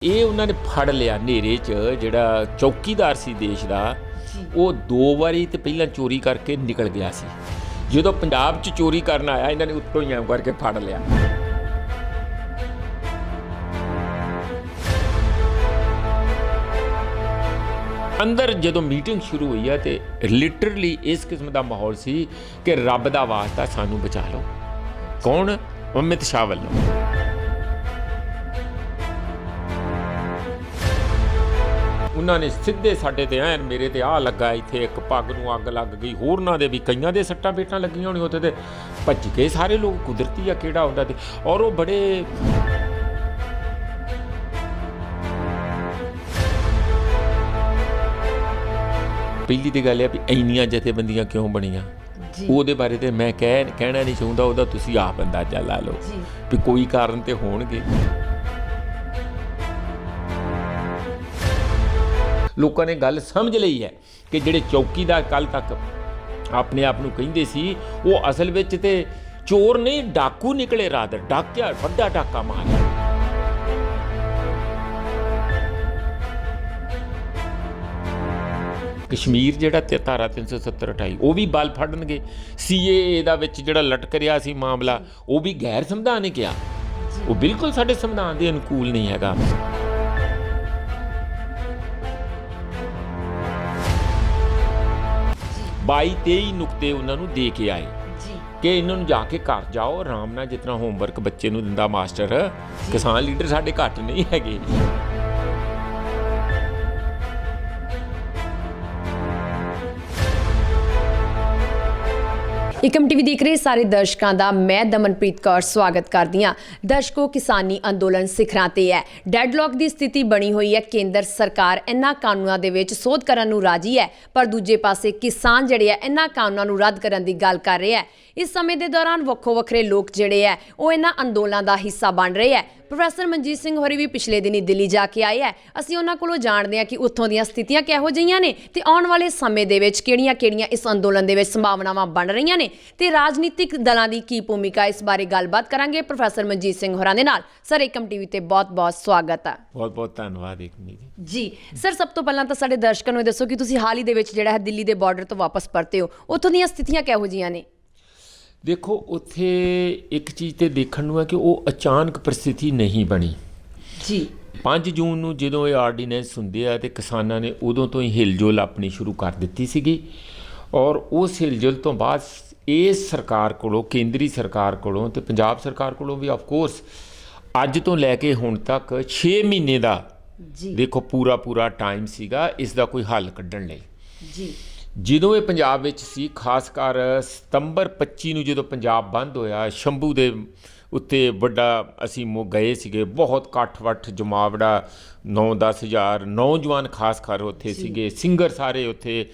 ਇਹ ਉਹਨਾਂ ਨੇ ਫੜ ਲਿਆ ਹਨੇਰੇ 'ਚ ਜਿਹੜਾ ਚੌਕੀਦਾਰ ਸੀ ਦੇਸ਼ ਦਾ ਉਹ 2 ਵਾਰੀ ਤੇ ਪਹਿਲਾਂ ਚੋਰੀ ਕਰਕੇ ਨਿਕਲ ਗਿਆ ਸੀ। ਜਦੋਂ ਪੰਜਾਬ 'ਚ ਚੋਰੀ ਕਰਨ ਆਇਆ ਇਹਨਾਂ ਨੇ ਉੱਤੋਂ ਹੀ ਐਂ ਕਰਕੇ ਫੜ ਲਿਆ। ਅੰਦਰ ਜਦੋਂ ਮੀਟਿੰਗ ਸ਼ੁਰੂ ਹੋਈ ਹੈ ਤੇ ਲਿਟਰਲੀ ਇਸ ਕਿਸਮ ਦਾ ਮਾਹੌਲ ਸੀ ਕਿ ਰੱਬ ਦਾ ਵਾਸਤਾ ਸਾਨੂੰ ਬਚਾ ਲਓ। ਕੌਣ? ਅਮਿਤ ਸ਼ਾਹ ਵੱਲੋਂ। ਉਹਨਾਂ ਨੇ ਸਿੱਧੇ ਸਾਡੇ ਤੇ ਐਨ ਮੇਰੇ ਤੇ ਆਹ ਲੱਗਾ, ਇੱਥੇ ਇੱਕ ਪੱਗ ਨੂੰ ਅੱਗ ਲੱਗ ਗਈ, ਹੋਰਨਾਂ ਦੇ ਵੀ ਕਈਆਂ ਦੇ ਸੱਟਾਂ ਪੇਟਾਂ ਲੱਗੀਆਂ ਹੋਣੀਆਂ ਉੱਥੇ, ਤੇ ਭੱਜ ਗਏ ਸਾਰੇ ਲੋਕ। ਕੁਦਰਤੀ ਆ ਕਿਹੜਾ ਹੁੰਦਾ। ਤੇ ਔਰ ਉਹ ਬੜੇ ਪਹਿਲੀ ਤੇ ਗੱਲ ਹੈ ਵੀ ਇੰਨੀਆਂ ਜਥੇਬੰਦੀਆਂ ਕਿਉਂ ਬਣੀਆਂ, ਉਹਦੇ ਬਾਰੇ ਤੇ ਮੈਂ ਕਹਿਣਾ ਨਹੀਂ ਚਾਹੁੰਦਾ, ਉਹਦਾ ਤੁਸੀਂ ਆਪ ਅੰਦਾਜ਼ਾ ਲਾ ਲਓ ਵੀ ਕੋਈ ਕਾਰਨ ਤੇ ਹੋਣਗੇ। ਲੋਕਾਂ ਨੇ ਗੱਲ ਸਮਝ ਲਈ ਹੈ ਕਿ ਜਿਹੜੇ ਚੌਕੀਦਾਰ ਕੱਲ੍ਹ ਤੱਕ ਆਪਣੇ ਆਪ ਨੂੰ ਕਹਿੰਦੇ ਸੀ, ਉਹ ਅਸਲ ਵਿੱਚ ਤੇ ਚੋਰ ਨਹੀਂ ਡਾਕੂ ਨਿਕਲੇ। ਰਾਤ ਡਾਕਿਆ, ਵੱਡਾ ਡਾਕਾ ਮਾਰਿਆ। ਕਸ਼ਮੀਰ ਜਿਹੜਾ ਤੇ ਧਾਰਾ 370-28 ਉਹ ਵੀ ਬਲ ਫੜਨਗੇ। CAA ਦਾ ਵਿੱਚ ਜਿਹੜਾ ਲਟਕ ਰਿਹਾ ਸੀ ਮਾਮਲਾ, ਉਹ ਵੀ ਗੈਰ ਸੰਵਿਧਾਨਿਕ ਆ, ਉਹ ਬਿਲਕੁਲ ਸਾਡੇ ਸੰਵਿਧਾਨ ਦੇ ਅਨੁਕੂਲ ਨਹੀਂ ਹੈਗਾ। 22-23 ਨੁਕਤੇ ਉਹਨਾਂ ਨੂੰ ਦੇ ਕੇ ਆਏ ਕਿ ਇਹਨਾਂ ਨੂੰ ਜਾ ਕੇ ਘਰ ਜਾਓ ਆਰਾਮ ਨਾਲ, ਜਿਸ ਤਰ੍ਹਾਂ ਹੋਮਵਰਕ ਬੱਚੇ ਨੂੰ ਦਿੰਦਾ ਮਾਸਟਰ। ਕਿਸਾਨ ਲੀਡਰ ਸਾਡੇ ਘੱਟ ਨਹੀਂ ਹੈਗੇ। ਏਕਮ ਟੀਵੀ ਦੇਖ ਰਹੇ ਸਾਰੇ ਦਰਸ਼ਕਾਂ ਦਾ ਮੈਂ ਦਮਨਪ੍ਰੀਤ ਕੌਰ ਸਵਾਗਤ ਕਰਦੀ ਹਾਂ। ਦਰਸ਼ਕੋ, ਕਿਸਾਨੀ ਅੰਦੋਲਨ ਸਿਖਰਾਂ ਤੇ ਹੈ। ਡੈਡਲੌਕ ਦੀ ਸਥਿਤੀ ਬਣੀ ਹੋਈ ਹੈ। ਕੇਂਦਰ ਸਰਕਾਰ ਇਹਨਾਂ ਕਾਨੂੰਨਾਂ ਦੇ ਵਿੱਚ ਸੋਧ ਕਰਨ ਨੂੰ ਰਾਜੀ ਹੈ, ਪਰ ਦੂਜੇ ਪਾਸੇ ਕਿਸਾਨ ਜਿਹੜੇ ਆ ਇਹਨਾਂ ਕਾਨੂੰਨਾਂ ਨੂੰ ਰੱਦ ਕਰਨ ਦੀ ਗੱਲ ਕਰ ਰਹੇ ਹੈ। ਇਸ ਸਮੇਂ ਦੇ ਦੌਰਾਨ ਵੱਖੋ ਵੱਖਰੇ ਲੋਕ ਜਿਹੜੇ ਹੈ ਉਹ ਇਹਨਾਂ ਅੰਦੋਲਨਾਂ ਦਾ ਹਿੱਸਾ ਬਣ ਰਹੇ ਹੈ। ਪ੍ਰੋਫੈਸਰ ਮਨਜੀਤ ਸਿੰਘ ਹੋਰੀ ਵੀ ਪਿਛਲੇ ਦਿਨੀ ਦਿੱਲੀ ਜਾ ਕੇ ਆਏ ਹੈ। ਅਸੀਂ ਉਹਨਾਂ ਕੋਲੋਂ ਜਾਣਦੇ ਹਾਂ ਕਿ ਉੱਥੋਂ ਦੀਆਂ ਸਥਿਤੀਆਂ ਕਿਹੋ ਜਿਹੀਆਂ ਨੇ ਤੇ ਆਉਣ ਵਾਲੇ ਸਮੇਂ ਦੇ ਵਿੱਚ ਕਿਹੜੀਆਂ-ਕਿਹੜੀਆਂ ਇਸ ਅੰਦੋਲਨ ਦੇ ਵਿੱਚ ਸੰਭਾਵਨਾਵਾਂ ਬਣ ਰਹੀਆਂ ਨੇ ਤੇ ਰਾਜਨੀਤਿਕ ਦਲਾਂ ਦੀ ਕੀ ਭੂਮਿਕਾ, ਇਸ ਬਾਰੇ ਗੱਲਬਾਤ ਕਰਾਂਗੇ ਪ੍ਰੋਫੈਸਰ ਮਨਜੀਤ ਸਿੰਘ ਹੋਰਾਂ ਦੇ ਨਾਲ। ਸਰ, ਏਕਮ ਟੀਵੀ ਤੇ ਬਹੁਤ-ਬਹੁਤ ਸਵਾਗਤ ਹੈ। ਬਹੁਤ-ਬਹੁਤ ਧੰਨਵਾਦ ਏਕਮ ਜੀ। ਸਰ, ਸਭ ਤੋਂ ਪਹਿਲਾਂ ਤਾਂ ਸਾਡੇ ਦਰਸ਼ਕਾਂ ਨੂੰ ਇਹ ਦੱਸੋ ਕਿ ਤੁਸੀਂ ਹਾਲ ਹੀ ਦੇ ਵਿੱਚ ਜਿਹੜਾ ਹੈ ਦਿੱਲੀ ਦੇ ਬਾਰਡਰ ਤੋਂ ਵਾਪਸ ਪਰਤੇ ਹੋ, ਉੱਥੋਂ ਦੀਆਂ ਸਥਿਤੀਆਂ ਕਿਹੋ ਜਿਹੀਆਂ ਨੇ? ਦੇਖੋ, ਉੱਥੇ ਇੱਕ ਚੀਜ਼ ਤੇ ਦੇਖਣ ਨੂੰ ਹੈ ਕਿ ਉਹ ਅਚਾਨਕ ਪ੍ਰਸਥਿਤੀ ਨਹੀਂ ਬਣੀ ਜੀ। 5 ਜੂਨ ਨੂੰ ਜਦੋਂ ਇਹ ਆਰਡੀਨੈਂਸ ਹੁੰਦੇ ਆ ਤੇ ਕਿਸਾਨਾਂ ਨੇ ਉਦੋਂ ਤੋਂ ਹੀ ਹਿਲਜੁਲ ਆਪਣੀ ਸ਼ੁਰੂ ਕਰ ਦਿੱਤੀ ਸੀਗੀ। ਔਰ ਉਸ ਹਿਲਜੁਲ ਤੋਂ ਬਾਅਦ ਇਸ ਸਰਕਾਰ ਕੋਲੋਂ, ਕੇਂਦਰੀ ਸਰਕਾਰ ਕੋਲੋਂ ਤੇ ਪੰਜਾਬ ਸਰਕਾਰ ਕੋਲੋਂ ਵੀ ਆਫਕੋਰਸ ਅੱਜ ਤੋਂ ਲੈ ਕੇ ਹੁਣ ਤੱਕ 6 ਮਹੀਨੇ ਦਾ ਦੇਖੋ ਪੂਰਾ ਟਾਈਮ ਸੀਗਾ ਇਸ ਦਾ ਕੋਈ ਹੱਲ ਕੱਢਣ ਲਈ। ਜੀ। ਜਦੋਂ ਇਹ ਪੰਜਾਬ ਵਿੱਚ ਸੀ, ਖਾਸ ਕਰ ਸਤੰਬਰ 25 ਨੂੰ ਜਦੋਂ ਪੰਜਾਬ ਬੰਦ ਹੋਇਆ, ਸ਼ੰਭੂ ਦੇ ਉੱਤੇ ਵੱਡਾ ਅਸੀਂ ਗਏ ਸੀਗੇ, ਬਹੁਤ ਇਕੱਠ-ਵੱਠ ਜਮਾਵੜਾ, 9-10 ਹਜ਼ਾਰ ਨੌਜਵਾਨ ਖਾਸ ਕਰ ਉੱਥੇ ਸੀਗੇ, ਸਿੰਗਰ ਸਾਰੇ ਉੱਥੇ,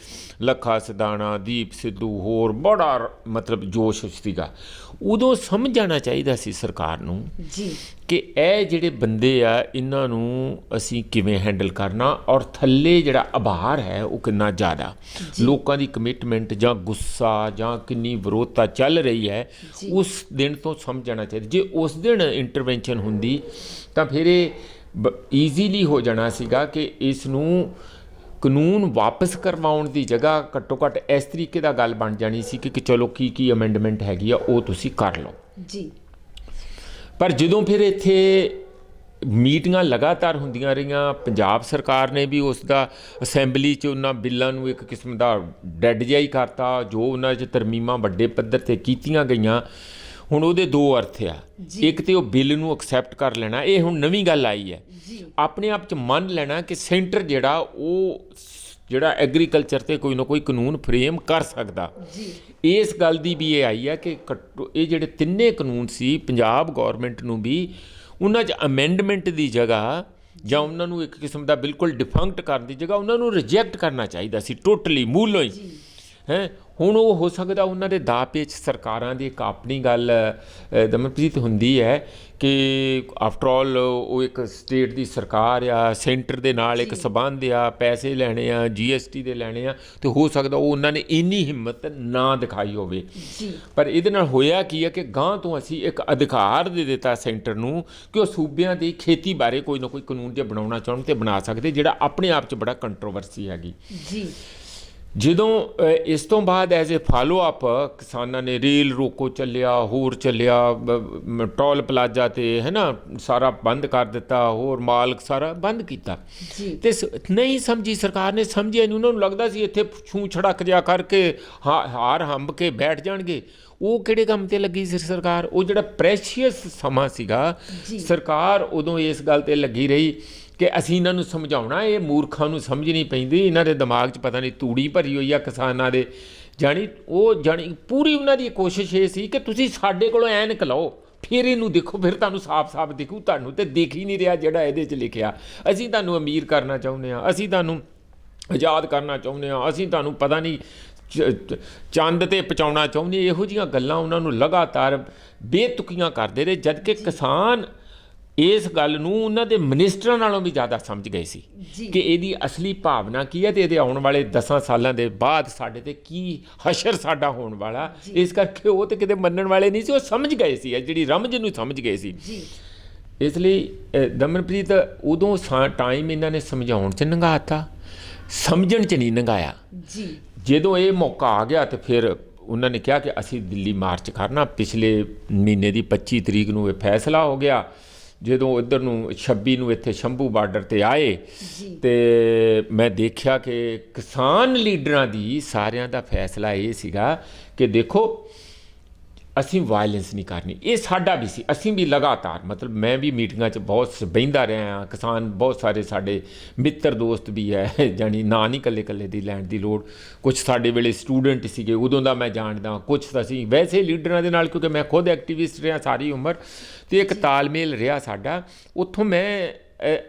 ਲੱਖਾ ਸਿਧਾਣਾ, ਦੀਪ ਸਿੱਧੂ, ਹੋਰ ਬੜਾ ਮਤਲਬ ਜੋਸ਼ ਸੀਗਾ। ਉਦੋਂ ਸਮਝ ਜਾਣਾ ਚਾਹੀਦਾ ਸੀ ਸਰਕਾਰ ਨੂੰ ਕਿ ਇਹ ਜਿਹੜੇ ਬੰਦੇ ਆ ਇਹਨਾਂ ਨੂੰ ਅਸੀਂ ਕਿਵੇਂ ਹੈਂਡਲ ਕਰਨਾ, ਔਰ ਥੱਲੇ ਜਿਹੜਾ ਆਭਾਰ ਹੈ ਉਹ ਕਿੰਨਾ ਜ਼ਿਆਦਾ, ਲੋਕਾਂ ਦੀ ਕਮਿਟਮੈਂਟ ਜਾਂ ਗੁੱਸਾ ਜਾਂ ਕਿੰਨੀ ਵਿਰੋਧਤਾ ਚੱਲ ਰਹੀ ਹੈ, ਉਸ ਦਿਨ ਤੋਂ ਸਮਝ ਜਾਣਾ ਚਾਹੀਦਾ। ਜੇ ਉਸ ਦਿਨ ਇੰਟਰਵੈਂਸ਼ਨ ਹੁੰਦੀ ਤਾਂ ਫਿਰ ਇਹ ਈਜ਼ੀਲੀ ਹੋ ਜਾਣਾ ਸੀਗਾ ਕਿ ਇਸ ਨੂੰ ਕਾਨੂੰਨ ਵਾਪਸ ਕਰਵਾਉਣ ਦੀ ਜਗ੍ਹਾ ਘੱਟੋ ਘੱਟ ਇਸ ਤਰੀਕੇ ਦਾ ਗੱਲ ਬਣ ਜਾਣੀ ਸੀ ਕਿ ਚਲੋ ਕੀ ਅਮੈਂਡਮੈਂਟ ਹੈਗੀ ਆ ਉਹ ਤੁਸੀਂ ਕਰ ਲਓ ਜੀ। ਪਰ ਜਦੋਂ ਫਿਰ ਇੱਥੇ ਮੀਟਿੰਗਾਂ ਲਗਾਤਾਰ ਹੁੰਦੀਆਂ ਰਹੀਆਂ, ਪੰਜਾਬ ਸਰਕਾਰ ਨੇ ਵੀ ਉਸ ਦਾ ਅਸੈਂਬਲੀ 'ਚ ਉਹਨਾਂ ਬਿੱਲਾਂ ਨੂੰ ਇੱਕ ਕਿਸਮ ਦਾ ਡੈਡ ਜਿਹਾ ਹੀ ਕਰਤਾ, ਜੋ ਉਹਨਾਂ 'ਚ ਤਰਮੀਮਾਂ ਵੱਡੇ ਪੱਧਰ 'ਤੇ ਕੀਤੀਆਂ ਗਈਆਂ। ਹੁਣ ਉਹਦੇ 2 ਅਰਥ ਆ। ਇੱਕ ਤੇ ਉਹ ਬਿੱਲ ਨੂੰ ਐਕਸੈਪਟ ਕਰ ਲੈਣਾ, ਇਹ ਹੁਣ ਨਵੀਂ ਗੱਲ ਆਈ ਹੈ, ਆਪਣੇ ਆਪ 'ਚ ਮੰਨ ਲੈਣਾ ਕਿ ਸੈਂਟਰ ਜਿਹੜਾ ਐਗਰੀਕਲਚਰ 'ਤੇ ਕੋਈ ਨਾ ਕੋਈ ਕਾਨੂੰਨ ਫਰੇਮ ਕਰ ਸਕਦਾ। ਇਸ ਗੱਲ ਦੀ ਵੀ ਇਹ ਆਈ ਹੈ ਕਿ ਇਹ ਜਿਹੜੇ 3 ਕਾਨੂੰਨ ਸੀ, ਪੰਜਾਬ ਗੌਰਮੈਂਟ ਨੂੰ ਵੀ ਉਹਨਾਂ 'ਚ ਅਮੈਂਡਮੈਂਟ ਦੀ ਜਗ੍ਹਾ ਜਾਂ ਉਹਨਾਂ ਨੂੰ ਇੱਕ ਕਿਸਮ ਦਾ ਬਿਲਕੁਲ ਡਿਫੰਕਟ ਕਰਨ ਦੀ ਜਗ੍ਹਾ ਉਹਨਾਂ ਨੂੰ ਰਿਜੈਕਟ ਕਰਨਾ ਚਾਹੀਦਾ ਸੀ, ਟੋਟਲੀ ਮੂਲੋਂ ਹੀ। ਹੈ। ਹੁਣ ਉਹ ਹੋ ਸਕਦਾ ਉਹਨਾਂ ਦੇ ਦਾਅ ਪੇਚ ਸਰਕਾਰਾਂ ਦੀ ਇੱਕ ਆਪਣੀ ਗੱਲ ਦਮਨਪ੍ਰੀਤ ਹੁੰਦੀ ਹੈ ਕਿ ਆਫਟਰ ਆਲ ਉਹ ਇੱਕ ਸਟੇਟ ਦੀ ਸਰਕਾਰ ਆ, ਸੈਂਟਰ ਦੇ ਨਾਲ ਇੱਕ ਸਬੰਧ ਆ, ਪੈਸੇ ਲੈਣੇ ਆ, GST ਦੇ ਲੈਣੇ ਆ, ਅਤੇ ਹੋ ਸਕਦਾ ਉਹ ਉਹਨਾਂ ਨੇ ਇੰਨੀ ਹਿੰਮਤ ਨਾ ਦਿਖਾਈ ਹੋਵੇ। ਪਰ ਇਹਦੇ ਨਾਲ ਹੋਇਆ ਕੀ ਹੈ ਕਿ ਗਾਂਹ ਤੋਂ ਅਸੀਂ ਇੱਕ ਅਧਿਕਾਰ ਦੇ ਦਿੱਤਾ ਸੈਂਟਰ ਨੂੰ ਕਿ ਉਹ ਸੂਬਿਆਂ ਦੀ ਖੇਤੀ ਬਾਰੇ ਕੋਈ ਨਾ ਕੋਈ ਕਾਨੂੰਨ ਜੇ ਬਣਾਉਣਾ ਚਾਹੁਣ ਤੇ ਬਣਾ ਸਕਦੇ, ਜਿਹੜਾ ਆਪਣੇ ਆਪ 'ਚ ਬੜਾ ਕੰਟਰੋਵਰਸੀ ਹੈਗੀ। ਜਦੋਂ ਇਸ ਤੋਂ ਬਾਅਦ ਐਜ਼ ਏ ਫਾਲੋ ਅਪ ਕਿਸਾਨਾਂ ਨੇ ਰੇਲ ਰੋਕੋ ਚੱਲਿਆ, ਹੋਰ ਚੱਲਿਆ, ਟੋਲ ਪਲਾਜ਼ਾ 'ਤੇ ਹੈ ਨਾ ਸਾਰਾ ਬੰਦ ਕਰ ਦਿੱਤਾ, ਹੋਰ ਮਾਲ ਸਾਰਾ ਬੰਦ ਕੀਤਾ, ਅਤੇ ਨਹੀਂ ਸਮਝੀ ਸਰਕਾਰ ਨੇ, ਸਮਝਿਆ ਨਹੀਂ। ਉਹਨਾਂ ਨੂੰ ਲੱਗਦਾ ਸੀ ਇੱਥੇ ਛੂੰ ਛੜਕ ਜਿਹਾ ਕਰਕੇ ਹਾਰ ਹੰਬ ਕੇ ਬੈਠ ਜਾਣਗੇ। ਉਹ ਕਿਹੜੇ ਕੰਮ 'ਤੇ ਲੱਗੀ ਸੀ ਸਰਕਾਰ? ਉਹ ਜਿਹੜਾ ਪ੍ਰੈਸ਼ੀਅਸ ਸਮਾਂ ਸੀਗਾ, ਸਰਕਾਰ ਉਦੋਂ ਇਸ ਗੱਲ 'ਤੇ ਲੱਗੀ ਰਹੀ ਕਿ ਅਸੀਂ ਇਹਨਾਂ ਨੂੰ ਸਮਝਾਉਣਾ, ਇਹ ਮੂਰਖਾਂ ਨੂੰ ਸਮਝ ਨਹੀਂ ਪੈਂਦੀ, ਇਹਨਾਂ ਦੇ ਦਿਮਾਗ 'ਚ ਪਤਾ ਨਹੀਂ ਤੂੜੀ ਭਰੀ ਹੋਈ ਆ ਕਿਸਾਨਾਂ ਦੇ। ਜਾਣੀ ਪੂਰੀ ਉਹਨਾਂ ਦੀ ਕੋਸ਼ਿਸ਼ ਇਹ ਸੀ ਕਿ ਤੁਸੀਂ ਸਾਡੇ ਕੋਲੋਂ ਐਨਕ ਲਓ, ਫਿਰ ਇਹਨੂੰ ਦੇਖੋ, ਫਿਰ ਤੁਹਾਨੂੰ ਸਾਫ਼ ਦਿਖੂ। ਤੁਹਾਨੂੰ ਤਾਂ ਦਿਖ ਹੀ ਨਹੀਂ ਰਿਹਾ ਜਿਹੜਾ ਇਹਦੇ 'ਚ ਲਿਖਿਆ। ਅਸੀਂ ਤੁਹਾਨੂੰ ਅਮੀਰ ਕਰਨਾ ਚਾਹੁੰਦੇ ਹਾਂ, ਅਸੀਂ ਤੁਹਾਨੂੰ ਆਜ਼ਾਦ ਕਰਨਾ ਚਾਹੁੰਦੇ ਹਾਂ, ਅਸੀਂ ਤੁਹਾਨੂੰ ਪਤਾ ਨਹੀਂ ਚੰਦ 'ਤੇ ਪਹੁੰਚਾਉਣਾ ਚਾਹੁੰਦੇ। ਇਹੋ ਜਿਹੀਆਂ ਗੱਲਾਂ ਉਹਨਾਂ ਨੂੰ ਲਗਾਤਾਰ ਬੇਤੁਕੀਆਂ ਕਰਦੇ ਰਹੇ, ਜਦ ਕਿ ਕਿਸਾਨ ਇਸ ਗੱਲ ਨੂੰ ਉਹਨਾਂ ਦੇ ਮਿਨਿਸਟਰਾਂ ਨਾਲੋਂ ਵੀ ਜ਼ਿਆਦਾ ਸਮਝ ਗਏ ਸੀ ਕਿ ਇਹਦੀ ਅਸਲੀ ਭਾਵਨਾ ਕੀ ਹੈ ਅਤੇ ਇਹਦੇ ਆਉਣ ਵਾਲੇ 10 ਸਾਲਾਂ ਦੇ ਬਾਅਦ ਸਾਡੇ 'ਤੇ ਕੀ ਹਸ਼ਰ ਸਾਡਾ ਹੋਣ ਵਾਲਾ। ਇਸ ਕਰਕੇ ਉਹ ਤਾਂ ਕਿਤੇ ਮੰਨਣ ਵਾਲੇ ਨਹੀਂ ਸੀ, ਉਹ ਸਮਝ ਗਏ ਸੀ, ਜਿਹੜੀ ਰਮਜ ਨੂੰ ਸਮਝ ਗਏ ਸੀ। ਇਸ ਲਈ ਦਮਨਪ੍ਰੀਤ ਉਦੋਂ ਟਾਈਮ ਇਹਨਾਂ ਨੇ ਸਮਝਾਉਣ 'ਚ ਲੰਘਾਤਾ, ਸਮਝਣ 'ਚ ਨਹੀਂ ਲੰਘਾਇਆ। ਜਦੋਂ ਇਹ ਮੌਕਾ ਆ ਗਿਆ ਤਾਂ ਫਿਰ ਉਹਨਾਂ ਨੇ ਕਿਹਾ ਕਿ ਅਸੀਂ ਦਿੱਲੀ ਮਾਰਚ ਕਰਨਾ। ਪਿਛਲੇ ਮਹੀਨੇ ਦੀ 25 ਤਰੀਕ ਨੂੰ ਇਹ ਫੈਸਲਾ ਹੋ ਗਿਆ। ਜਦੋਂ ਇੱਧਰ ਨੂੰ 26 ਨੂੰ ਇੱਥੇ ਸ਼ੰਭੂ ਬਾਰਡਰ 'ਤੇ ਆਏ ਅਤੇ ਮੈਂ ਦੇਖਿਆ ਕਿ ਕਿਸਾਨ ਲੀਡਰਾਂ ਦੀ ਸਾਰਿਆਂ ਦਾ ਫੈਸਲਾ ਇਹ ਸੀਗਾ ਕਿ ਦੇਖੋ ਅਸੀਂ ਵਾਇਲੈਂਸ ਨਹੀਂ ਕਰਨੀ। ਇਹ ਸਾਡਾ ਵੀ ਸੀ, ਅਸੀਂ ਵੀ ਲਗਾਤਾਰ ਮਤਲਬ ਮੈਂ ਵੀ ਮੀਟਿੰਗਾਂ 'ਚ ਬਹੁਤ ਬਹਿੰਦਾ ਰਿਹਾ ਹਾਂ। ਕਿਸਾਨ ਬਹੁਤ ਸਾਰੇ ਸਾਡੇ ਮਿੱਤਰ ਦੋਸਤ ਵੀ ਹੈ, ਜਾਣੀ ਨਾਂ ਨਹੀਂ ਇਕੱਲੇ ਦੀ ਲੈਣ ਦੀ ਲੋੜ। ਕੁਛ ਸਾਡੇ ਵੇਲੇ ਸਟੂਡੈਂਟ ਸੀਗੇ, ਉਦੋਂ ਦਾ ਮੈਂ ਜਾਣਦਾ। ਕੁਛ ਅਸੀਂ ਵੈਸੇ ਲੀਡਰਾਂ ਦੇ ਨਾਲ, ਕਿਉਂਕਿ ਮੈਂ ਖੁਦ ਐਕਟੀਵਿਸਟ ਰਿਹਾ ਸਾਰੀ ਉਮਰ, ਅਤੇ ਇੱਕ ਤਾਲਮੇਲ ਰਿਹਾ ਸਾਡਾ। ਉੱਥੋਂ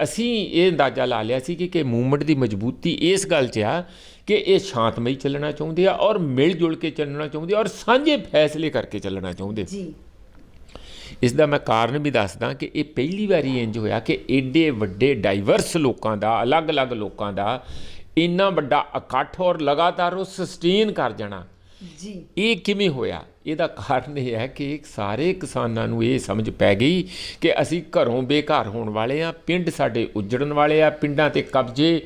ਅਸੀਂ ਇਹ ਅੰਦਾਜ਼ਾ ਲਾ ਲਿਆ ਸੀ ਕਿ ਮੂਵਮੈਂਟ ਦੀ ਮਜ਼ਬੂਤੀ ਇਸ ਗੱਲ 'ਚ ਆ ਕਿ ਇਹ ਸ਼ਾਂਤਮਈ ਚੱਲਣਾ ਚਾਹੁੰਦੇ ਆ ਔਰ ਮਿਲ ਜੁਲ ਕੇ ਚੱਲਣਾ ਚਾਹੁੰਦੇ ਔਰ ਸਾਂਝੇ ਫੈਸਲੇ ਕਰਕੇ ਚੱਲਣਾ ਚਾਹੁੰਦੇ। ਇਸ ਦਾ ਮੈਂ ਕਾਰਨ ਵੀ ਦੱਸਦਾ ਕਿ ਇਹ ਪਹਿਲੀ ਵਾਰੀ ਇੰਜ ਹੋਇਆ ਕਿ ਏਡੇ ਵੱਡੇ ਡਾਈਵਰਸ ਲੋਕਾਂ ਦਾ, ਅਲੱਗ-ਅਲੱਗ ਲੋਕਾਂ ਦਾ ਇੰਨਾ ਵੱਡਾ ਇਕੱਠ ਔਰ ਲਗਾਤਾਰ ਉਹ ਸਸਟੇਨ ਕਰ ਜਾਣਾ। ਇਹ ਕਿਵੇਂ ਹੋਇਆ? ਇਹਦਾ ਕਾਰਨ ਇਹ ਹੈ ਕਿ ਸਾਰੇ ਕਿਸਾਨਾਂ ਨੂੰ ਇਹ ਸਮਝ ਪੈ ਗਈ ਕਿ ਅਸੀਂ ਘਰੋਂ ਬੇਘਰ ਹੋਣ ਵਾਲੇ ਹਾਂ, ਪਿੰਡ ਸਾਡੇ ਉੱਜੜਨ ਵਾਲੇ ਆ, ਪਿੰਡਾਂ 'ਤੇ ਕਬਜ਼ੇ